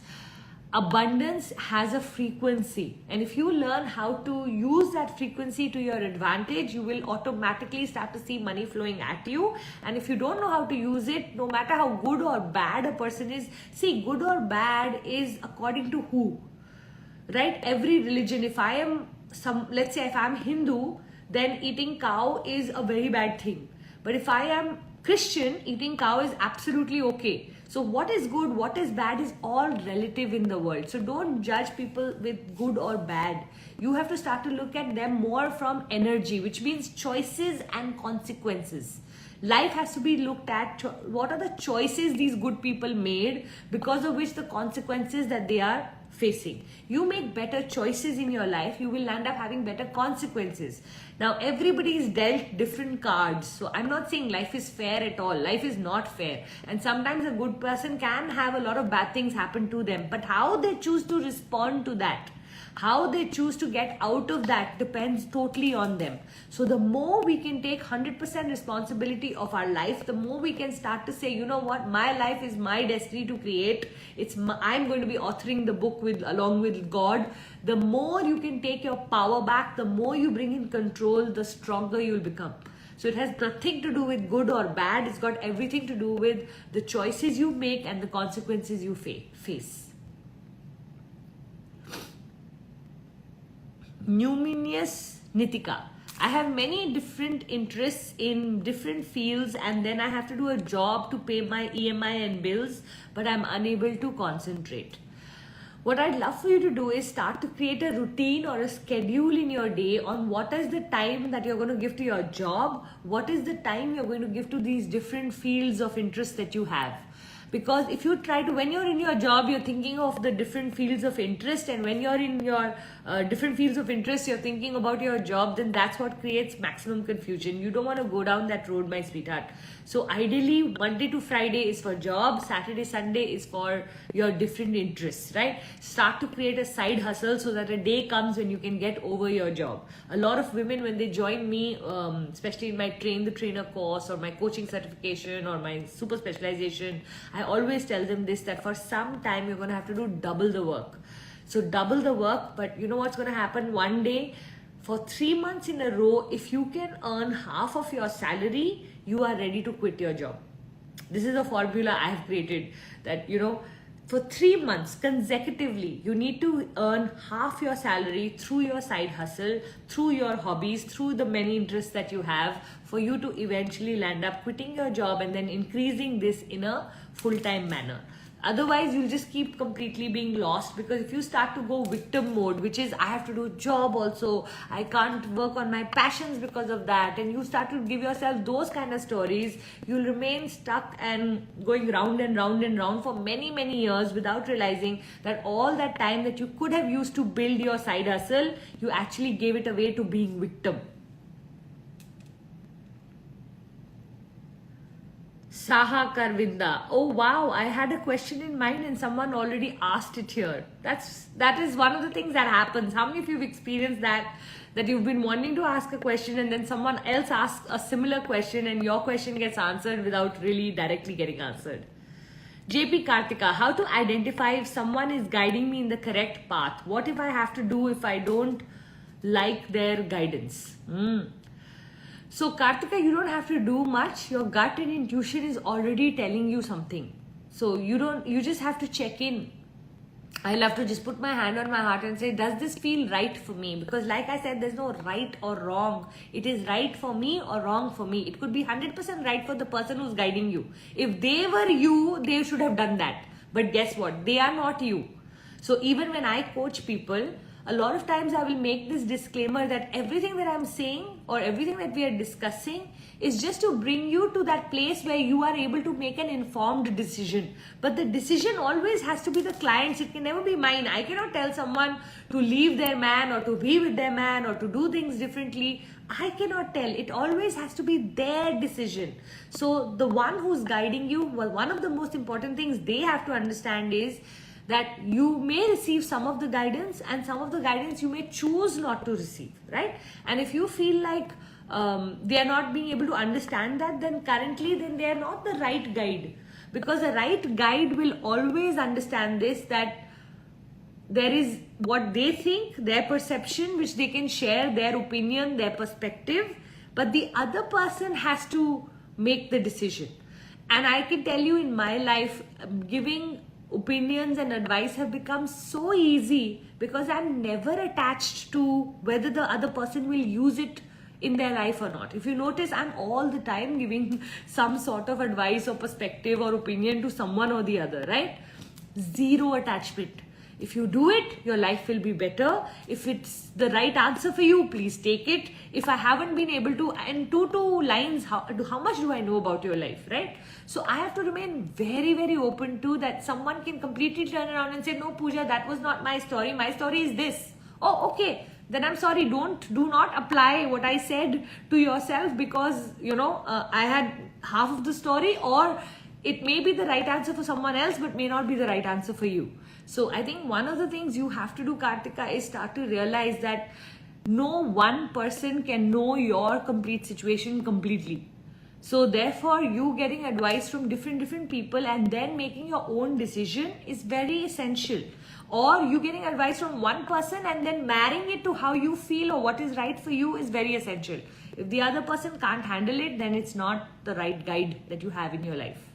Abundance has a frequency, and if you learn how to use that frequency to your advantage, you will automatically start to see money flowing at you. And if you don't know how to use it, no matter how good or bad a person is, see, good or bad is according to who, right? Every religion, if I am let's say if I'm Hindu, then eating cow is a very bad thing. But if I am Christian, eating cow is absolutely okay. So what is good, what is bad is all relative in the world. So don't judge people with good or bad. You have to start to look at them more from energy, which means choices and consequences. Life has to be looked at. What are the choices these good people made, because of which the consequences that they are facing. You make better choices in your life, you will end up having better consequences. Now everybody is dealt different cards, so I'm not saying life is fair at all. Life is not fair, and sometimes a good person can have a lot of bad things happen to them, but how they choose to respond to that, how they choose to get out of that, depends totally on them. So the more we can take 100% responsibility of our life, the more we can start to say, you know what, my life is my destiny to create. I'm going to be authoring the book along with God. The more you can take your power back, the more you bring in control, the stronger you'll become. So it has nothing to do with good or bad. It's got everything to do with the choices you make and the consequences you face. Numinous Nitika, I have many different interests in different fields, and then I have to do a job to pay my EMI and bills, but I'm unable to concentrate. What I'd love for you to do is start to create a routine or a schedule in your day on what is the time that you're going to give to your job, what is the time you're going to give to these different fields of interest that you have. Because if you try to, when you're in your job, you're thinking of the different fields of interest, and when you're in your different fields of interest, you're thinking about your job, then that's what creates maximum confusion. You don't want to go down that road, my sweetheart. So ideally, Monday to Friday is for job, Saturday, Sunday is for your different interests, right? Start to create a side hustle so that a day comes when you can get over your job. A lot of women, when they join me, especially in my Train the Trainer course or my coaching certification or my super specialization, I always tell them this, that for some time you're going to have to do double the work. So double the work, but you know what's going to happen one day? For 3 months in a row, if you can earn half of your salary, you are ready to quit your job. This is a formula I have created, that, you know, for 3 months consecutively, you need to earn half your salary through your side hustle, through your hobbies, through the many interests that you have, for you to eventually land up quitting your job and then increasing this in a full-time manner. Otherwise, you'll just keep completely being lost, because if you start to go victim mode, which is I have to do a job also, I can't work on my passions because of that, and you start to give yourself those kind of stories, you'll remain stuck and going round and round and round for many, many years without realizing that all that time that you could have used to build your side hustle, you actually gave it away to being victim. Saha Karvinda. Oh wow, I had a question in mind and someone already asked it here. That is one of the things that happens. How many of you have experienced that you've been wanting to ask a question and then someone else asks a similar question and your question gets answered without really directly getting answered? JP Kartika, how to identify if someone is guiding me in the correct path? What if I have to do if I don't like their guidance? So Kartika, you don't have to do much. Your gut and intuition is already telling you something. So you just have to check in. I'll have to just put my hand on my heart and say, does this feel right for me? Because like I said, there's no right or wrong. It is right for me or wrong for me. It could be 100% right for the person who's guiding you. If they were you, they should have done that. But guess what? They are not you. So even when I coach people, a lot of times I will make this disclaimer that everything that I'm saying or everything that we are discussing is just to bring you to that place where you are able to make an informed decision. But the decision always has to be the client's. It can never be mine. I cannot tell someone to leave their man or to be with their man or to do things differently. I cannot tell. It always has to be their decision. So the one who's guiding you, well, one of the most important things they have to understand is that you may receive some of the guidance and some of the guidance you may choose not to receive, right? And if you feel like they are not being able to understand that, then they are not the right guide. Because the right guide will always understand this, that there is what they think, their perception, which they can share, their opinion, their perspective, but the other person has to make the decision. And I can tell you in my life, giving opinions and advice have become so easy because I'm never attached to whether the other person will use it in their life or not. If you notice, I'm all the time giving some sort of advice or perspective or opinion to someone or the other, right? Zero attachment. If you do it, your life will be better. If it's the right answer for you, please take it. If I haven't been able to, and two lines, how much do I know about your life, right? So I have to remain very, very open to that. Someone can completely turn around and say, no, Puja, that was not my story. My story is this. Oh, okay. Then I'm sorry. Do not apply what I said to yourself because, I had half of the story, or it may be the right answer for someone else, but may not be the right answer for you. So I think one of the things you have to do, Kartika, is start to realize that no one person can know your complete situation completely. So therefore, you getting advice from different people and then making your own decision is very essential. Or you getting advice from one person and then marrying it to how you feel or what is right for you is very essential. If the other person can't handle it, then it's not the right guide that you have in your life.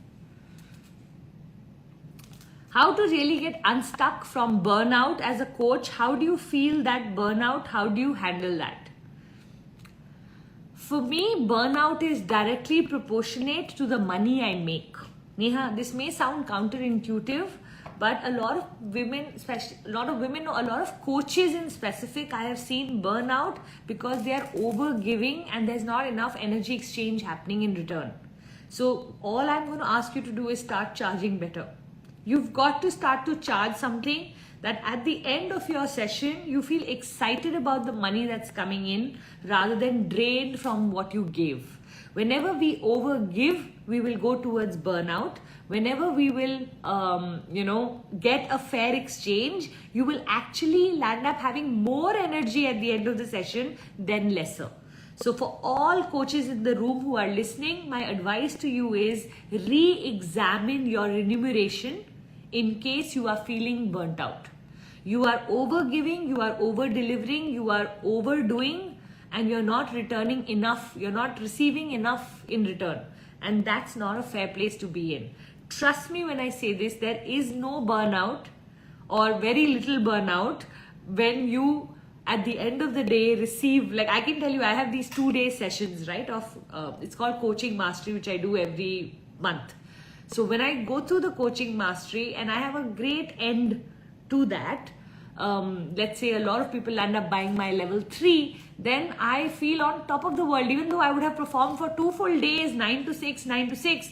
How to really get unstuck from burnout as a coach? How do you feel that burnout? How do you handle that? For me, burnout is directly proportionate to the money I make. Neha, this may sound counterintuitive, but a lot of women, a lot of coaches in specific, I have seen burnout because they are over giving and there's not enough energy exchange happening in return. So all I'm going to ask you to do is start charging better. You've got to start to charge something that at the end of your session, you feel excited about the money that's coming in rather than drained from what you gave. Whenever we overgive, we will go towards burnout. Whenever we will, get a fair exchange, you will actually land up having more energy at the end of the session than lesser. So for all coaches in the room who are listening, my advice to you is re-examine your remuneration in case you are feeling burnt out. You are over giving, you are over delivering, you are overdoing, and you're not returning enough. You're not receiving enough in return. And that's not a fair place to be in. Trust me when I say this, there is no burnout or very little burnout when you at the end of the day receive, like I can tell you, I have these 2-day sessions, right? It's called Coaching Mastery, which I do every month. So when I go through the Coaching Mastery and I have a great end to that, let's say a lot of people end up buying my level 3, then I feel on top of the world. Even though I would have performed for 2 full days, 9 to 6,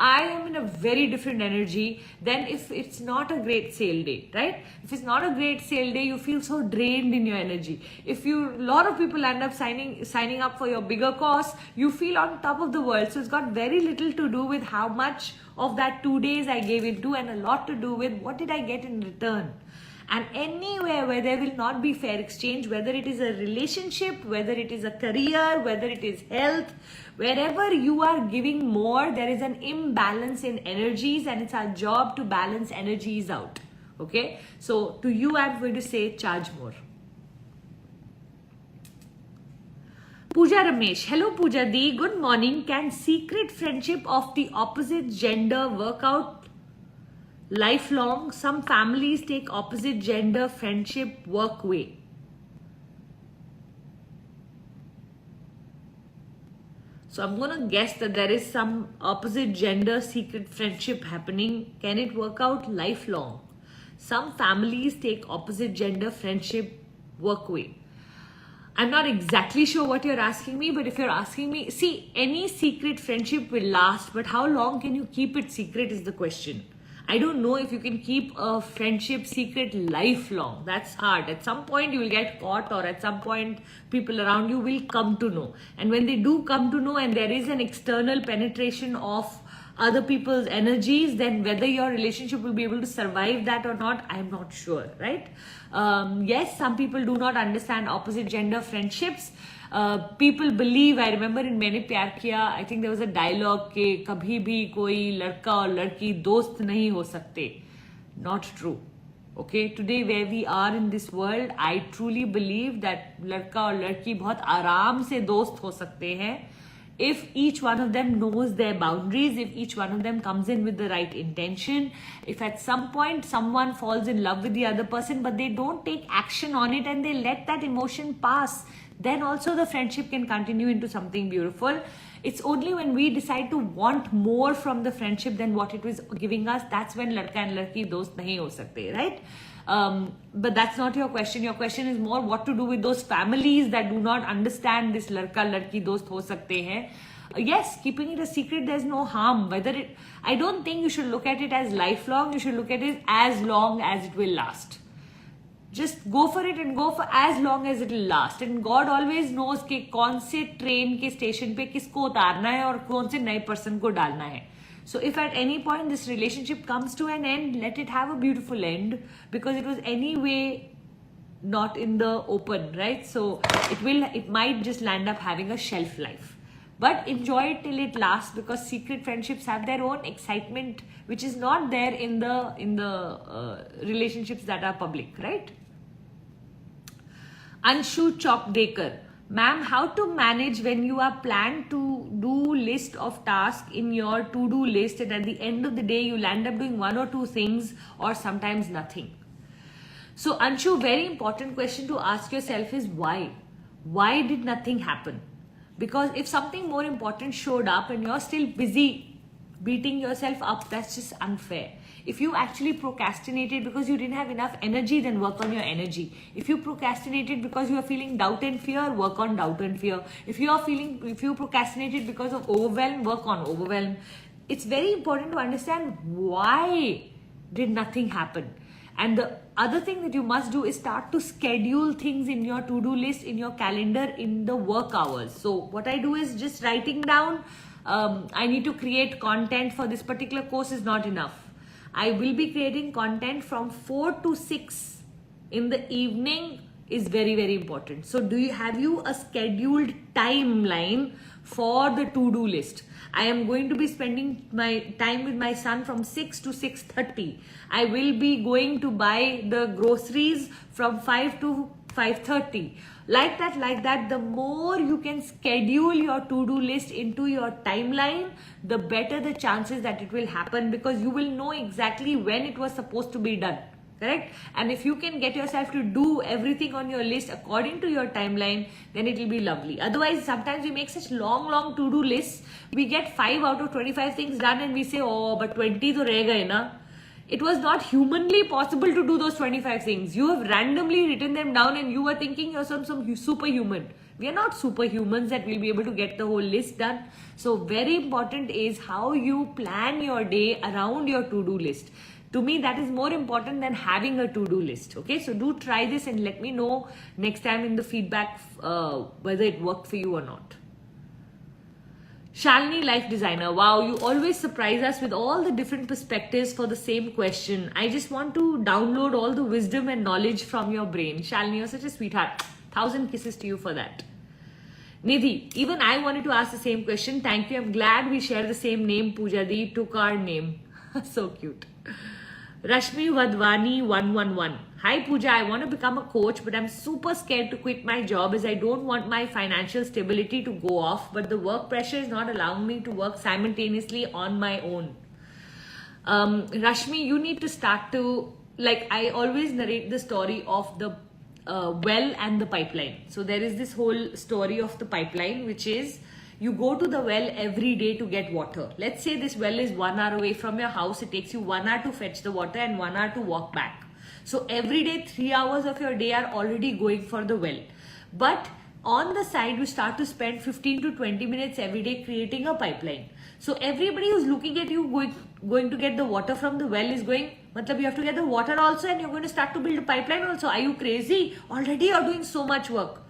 I am in a very different energy than if it's not a great sale day, right? If it's not a great sale day, you feel so drained in your energy. A lot of people end up signing up for your bigger course, you feel on top of the world. So it's got very little to do with how much of that 2 days I gave into and a lot to do with what did I get in return. And anywhere where there will not be fair exchange, whether it is a relationship, whether it is a career, whether it is health, wherever you are giving more, there is an imbalance in energies and it's our job to balance energies out. Okay? So to you, I'm going to say charge more. Puja Ramesh. Hello Puja Di. Good morning. Can secret friendship of the opposite gender work out Lifelong, some families take opposite gender friendship work way. So I'm going to guess that there is some opposite gender secret friendship happening. Can it work out lifelong? Some families take opposite gender friendship work way. I'm not exactly sure what you're asking me, but if you're asking me, see, any secret friendship will last, but how long can you keep it secret is the question. I don't know if you can keep a friendship secret lifelong. That's hard. At some point you will get caught, or at some point people around you will come to know. And when they do come to know and there is an external penetration of other people's energies, then whether your relationship will be able to survive that or not, I'm not sure, right? Yes, some people do not understand opposite gender friendships. People believe, I remember in Maine Pyar Kiya, I think there was a dialogue कि कभी भी कोई लड़का और लड़की दोस्त नहीं हो सकते. Not true. Okay, today where we are in this world, I truly believe that लड़का और लड़की बहुत आराम से दोस्त हो सकते हैं if each one of them knows their boundaries, if each one of them comes in with the right intention, if at some point someone falls in love with the other person but they don't take action on it and they let that emotion pass, then also the friendship can continue into something beautiful. It's only when we decide to want more from the friendship than what it was giving us, that's when ladka and ladki dost nahi ho sakte, right? But that's not your question. Your question is more what to do with those families that do not understand this ladka ladki dost ho sakte hain. Yes, keeping it a secret, there's no harm. I don't think you should look at it as lifelong. You should look at it as long as it will last. Just go for it and go for as long as it will last. And God always knows कि कौन से train के station पे किसको उतारना है और कौन से नए पर्सन को डालना है. So if at any point this relationship comes to an end, let it have a beautiful end, because it was anyway not in the open, right? So it might just land up having a shelf life. But enjoy it till it lasts, because secret friendships have their own excitement, which is not there in the relationships that are public, right? Anshu Chopdekar, ma'am, how to manage when you are planned to do list of tasks in your to-do list and at the end of the day you land up doing one or two things or sometimes nothing? So Anshu, very important question to ask yourself is why? Why did nothing happen? Because if something more important showed up and you're still busy beating yourself up, that's just unfair. If you actually procrastinated because you didn't have enough energy, then work on your energy. If you procrastinated because you are feeling doubt and fear, work on doubt and fear. If you procrastinated because of overwhelm, work on overwhelm. It's very important to understand why did nothing happen. And the other thing that you must do is start to schedule things in your to-do list, in your calendar, in the work hours. So what I do is just writing down, I need to create content for this particular course is not enough. I will be creating content from 4 to 6 in the evening is very, very important. So have you a scheduled timeline for the to-do list? I am going to be spending my time with my son from 6 to 6:30. I will be going to buy the groceries from 5 to 5:30. Like that, the more you can schedule your to-do list into your timeline, the better the chances that it will happen, because you will know exactly when it was supposed to be done. Correct? And if you can get yourself to do everything on your list according to your timeline, then it will be lovely. Otherwise, sometimes we make such long to-do lists. We get 5 out of 25 things done and we say, oh, but 20 to reh gaye na. It was not humanly possible to do those 25 things. You have randomly written them down and you were thinking you're some superhuman. We are not superhumans that will be able to get the whole list done. So very important is how you plan your day around your to-do list. To me, that is more important than having a to-do list. Okay, so do try this and let me know next time in the feedback whether it worked for you or not. Shalini, life designer. Wow, you always surprise us with all the different perspectives for the same question. I just want to download all the wisdom and knowledge from your brain. Shalini, you're such a sweetheart. 1,000 kisses to you for that. Nidhi, even I wanted to ask the same question. Thank you. I'm glad we share the same name. Puja Di took our name. So cute. Rashmi Vadwani 111. Hi Puja, I want to become a coach, but I'm super scared to quit my job as I don't want my financial stability to go off, but the work pressure is not allowing me to work simultaneously on my own. Rashmi, you need to start to, like, I always narrate the story of the well and the pipeline. So there is this whole story of the pipeline, which is you go to the well every day to get water. Let's say this well is 1 hour away from your house. It takes you 1 hour to fetch the water and 1 hour to walk back. So every day, 3 hours of your day are already going for the well. But on the side, you start to spend 15 to 20 minutes every day creating a pipeline. So everybody who's looking at you going to get the water from the well is going, matlab you have to get the water also and you're going to start to build a pipeline also. Are you crazy? Already you're doing so much work.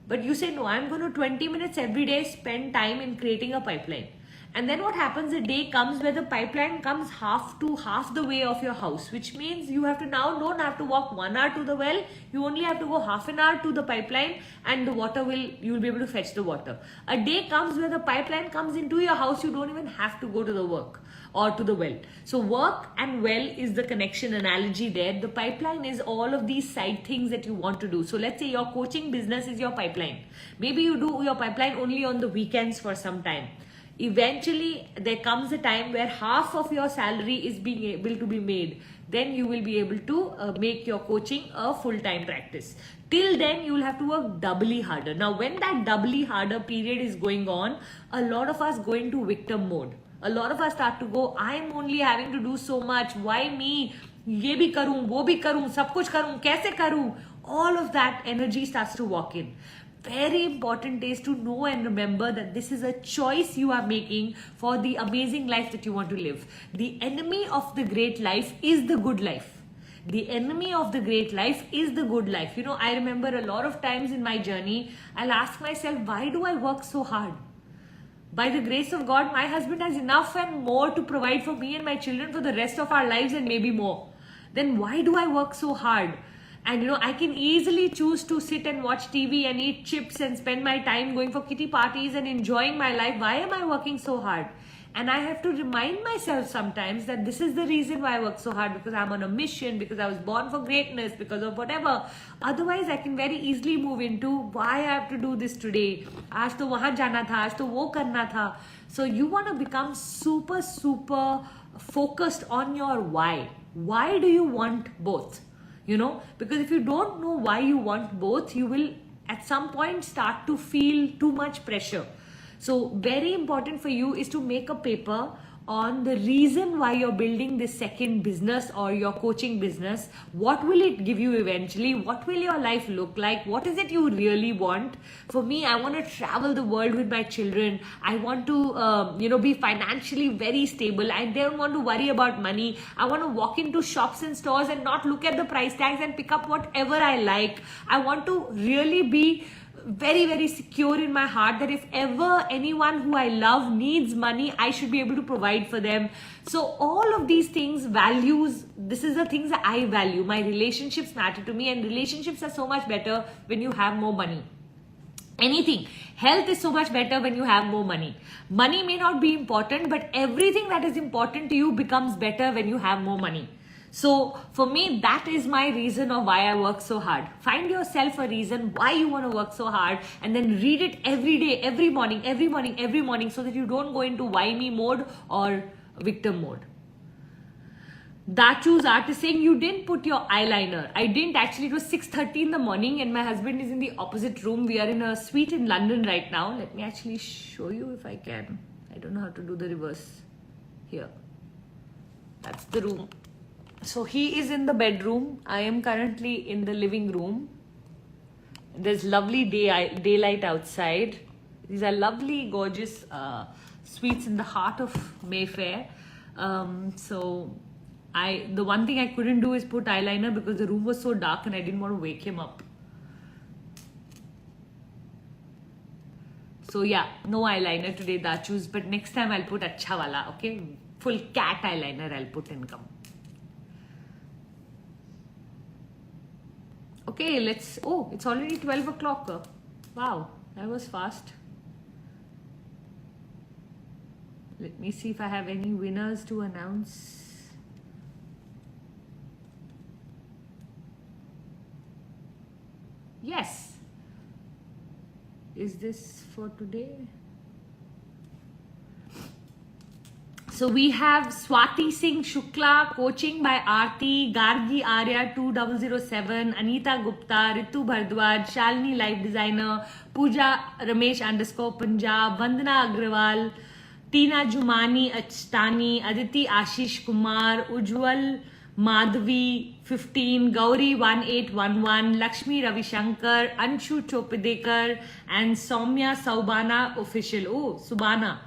But you say, no, I'm going to 20 minutes every day spend time in creating a pipeline. And then what happens, a day comes where the pipeline comes half the way of your house, which means you have to now don't have to walk 1 hour to the well. You only have to go half an hour to the pipeline and the water you'll be able to fetch the water. A day comes where the pipeline comes into your house. You don't even have to go to the work or to the well. So work and well is the connection analogy there. The pipeline is all of these side things that you want to do. So let's say your coaching business is your pipeline. Maybe you do your pipeline only on the weekends for some time. Eventually, there comes a time where half of your salary is being able to be made. Then you will be able to make your coaching a full-time practice. Till then, you will have to work doubly harder. Now, when that doubly harder period is going on, a lot of us go into victim mode. A lot of us start to go, I'm only having to do so much. Why me? ये भी करूं, वो भी करूं, सब कुछ करूं, कैसे करूं? All of that energy starts to walk in. Very important is to know and remember that this is a choice you are making for the amazing life that you want to live. The enemy of the great life is the good life. The enemy of the great life is the good life. You know, I remember a lot of times in my journey, I'll ask myself, why do I work so hard? By the grace of God, my husband has enough and more to provide for me and my children for the rest of our lives and maybe more. Then why do I work so hard? And you know, I can easily choose to sit and watch TV and eat chips and spend my time going for kitty parties and enjoying my life. Why am I working so hard? And I have to remind myself sometimes that this is the reason why I work so hard, because I'm on a mission, because I was born for greatness, because of whatever. Otherwise, I can very easily move into why I have to do this today. Aaj to wahan jana tha, aaj to wo karna tha. So you want to become super focused on your why. Why do you want both? You know, because if you don't know why you want both, you will at some point start to feel too much pressure. So very important for you is to make a paper on the reason why you're building this second business or your coaching business. What will it give you eventually? What will your life look like? What is it you really want? For me, I want to travel the world with my children. I want to, be financially very stable. I don't want to worry about money. I want to walk into shops and stores and not look at the price tags and pick up whatever I like. I want to really be very secure in my heart that if ever anyone who I love needs money, I should be able to provide for them. So all of these things, values, this is the things that I value. My relationships matter to me, and relationships are so much better when you have more money. Anything. Health is so much better when you have more money. Money may not be important, but everything that is important to you becomes better when you have more money. So for me, that is my reason of why I work so hard. Find yourself a reason why you want to work so hard, and then read it every day, every morning, so that you don't go into why me mode or victim mode. Dachu's art is saying you didn't put your eyeliner. I didn't actually. It was 6:30 in the morning and my husband is in the opposite room. We are in a suite in London right now. Let me actually show you if I can. I don't know how to do the reverse. Here. That's the room. So he is in the bedroom. I am currently in the living room. There's lovely daylight outside. These are lovely, gorgeous suites in the heart of Mayfair. The one thing I couldn't do is put eyeliner because the room was so dark and I didn't want to wake him up. So yeah, no eyeliner today, Dachus. But next time I'll put acha wala, okay? Full cat eyeliner I'll put in come. Okay, it's already 12 o'clock. Wow, that was fast. Let me see if I have any winners to announce. Yes. Is this for today? So we have Swati Singh Shukla, coaching by Aarti, Gargi Arya 2007, Anita Gupta, Ritu Bhardwaj, Shalini Life Designer, Puja Ramesh _ Punjab, Vandana Agrawal, Tina Jumani Achtani, Aditi Ashish Kumar, Ujwal Madhvi 15, Gauri 1811, Lakshmi Ravi Shankar, Anshu Chopidekar, and Soumya Saubana Official. Oh, Subana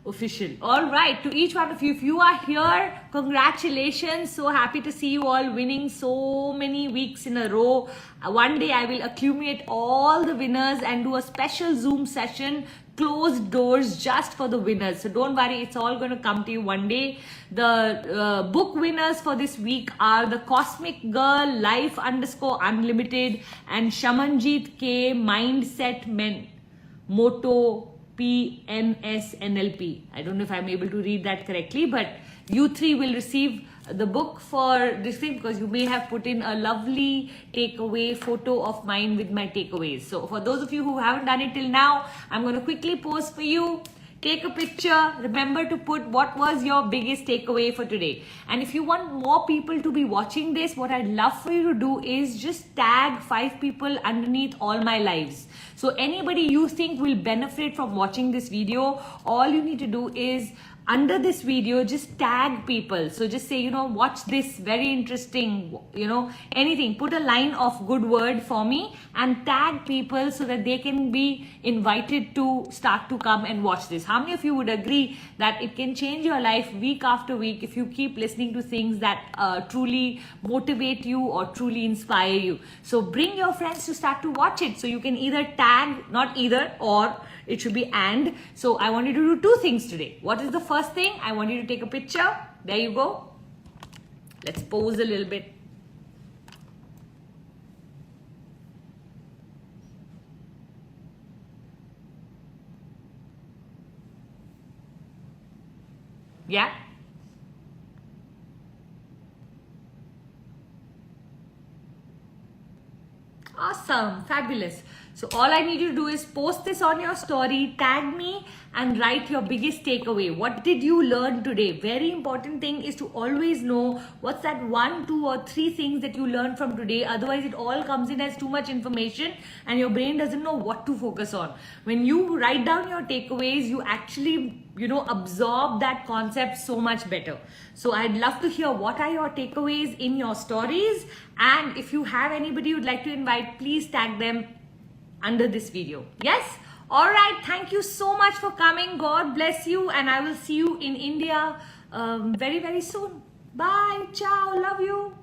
Official. All right, to each one of you, if you are here, congratulations. So happy to see you all winning so many weeks in a row. One day I will accumulate all the winners and do a special Zoom session, closed doors, just for the winners. So don't worry, it's all going to come to you one day. The book winners for this week are The Cosmic Girl, Life _Unlimited, and Shamanjit K, Mindset Men, Moto PNSNLP. I don't know if I'm able to read that correctly, but you three will receive the book for this thing, because you may have put in a lovely takeaway photo of mine with my takeaways. So for those of you who haven't done it till now, I'm going to quickly post for you. Take a picture. Remember to put what was your biggest takeaway for today. And if you want more people to be watching this, what I'd love for you to do is just tag 5 people underneath all my lives. So anybody you think will benefit from watching this video, all you need to do is under this video, just tag people. So just say, watch this, very interesting, anything. Put a line of good word for me and tag people so that they can be invited to start to come and watch this. How many of you would agree that it can change your life week after week if you keep listening to things that truly motivate you or truly inspire you? So bring your friends to start to watch it. So you can either tag, not either, or it should be and. So I want you to do 2 things today. What is the first thing? I want you to take a picture. There you go. Let's pose a little bit. Yeah? Awesome, fabulous. So all I need you to do is post this on your story, tag me, and write your biggest takeaway. What did you learn today? Very important thing is to always know what's that 1, 2, or 3 things that you learned from today. Otherwise, it all comes in as too much information and your brain doesn't know what to focus on. When you write down your takeaways, you actually absorb that concept so much better. So I'd love to hear what are your takeaways in your stories, and if you have anybody you'd like to invite, please tag them under this video. Yes? All right. Thank you so much for coming. God bless you, and I will see you in India very, very soon. Bye. Ciao. Love you.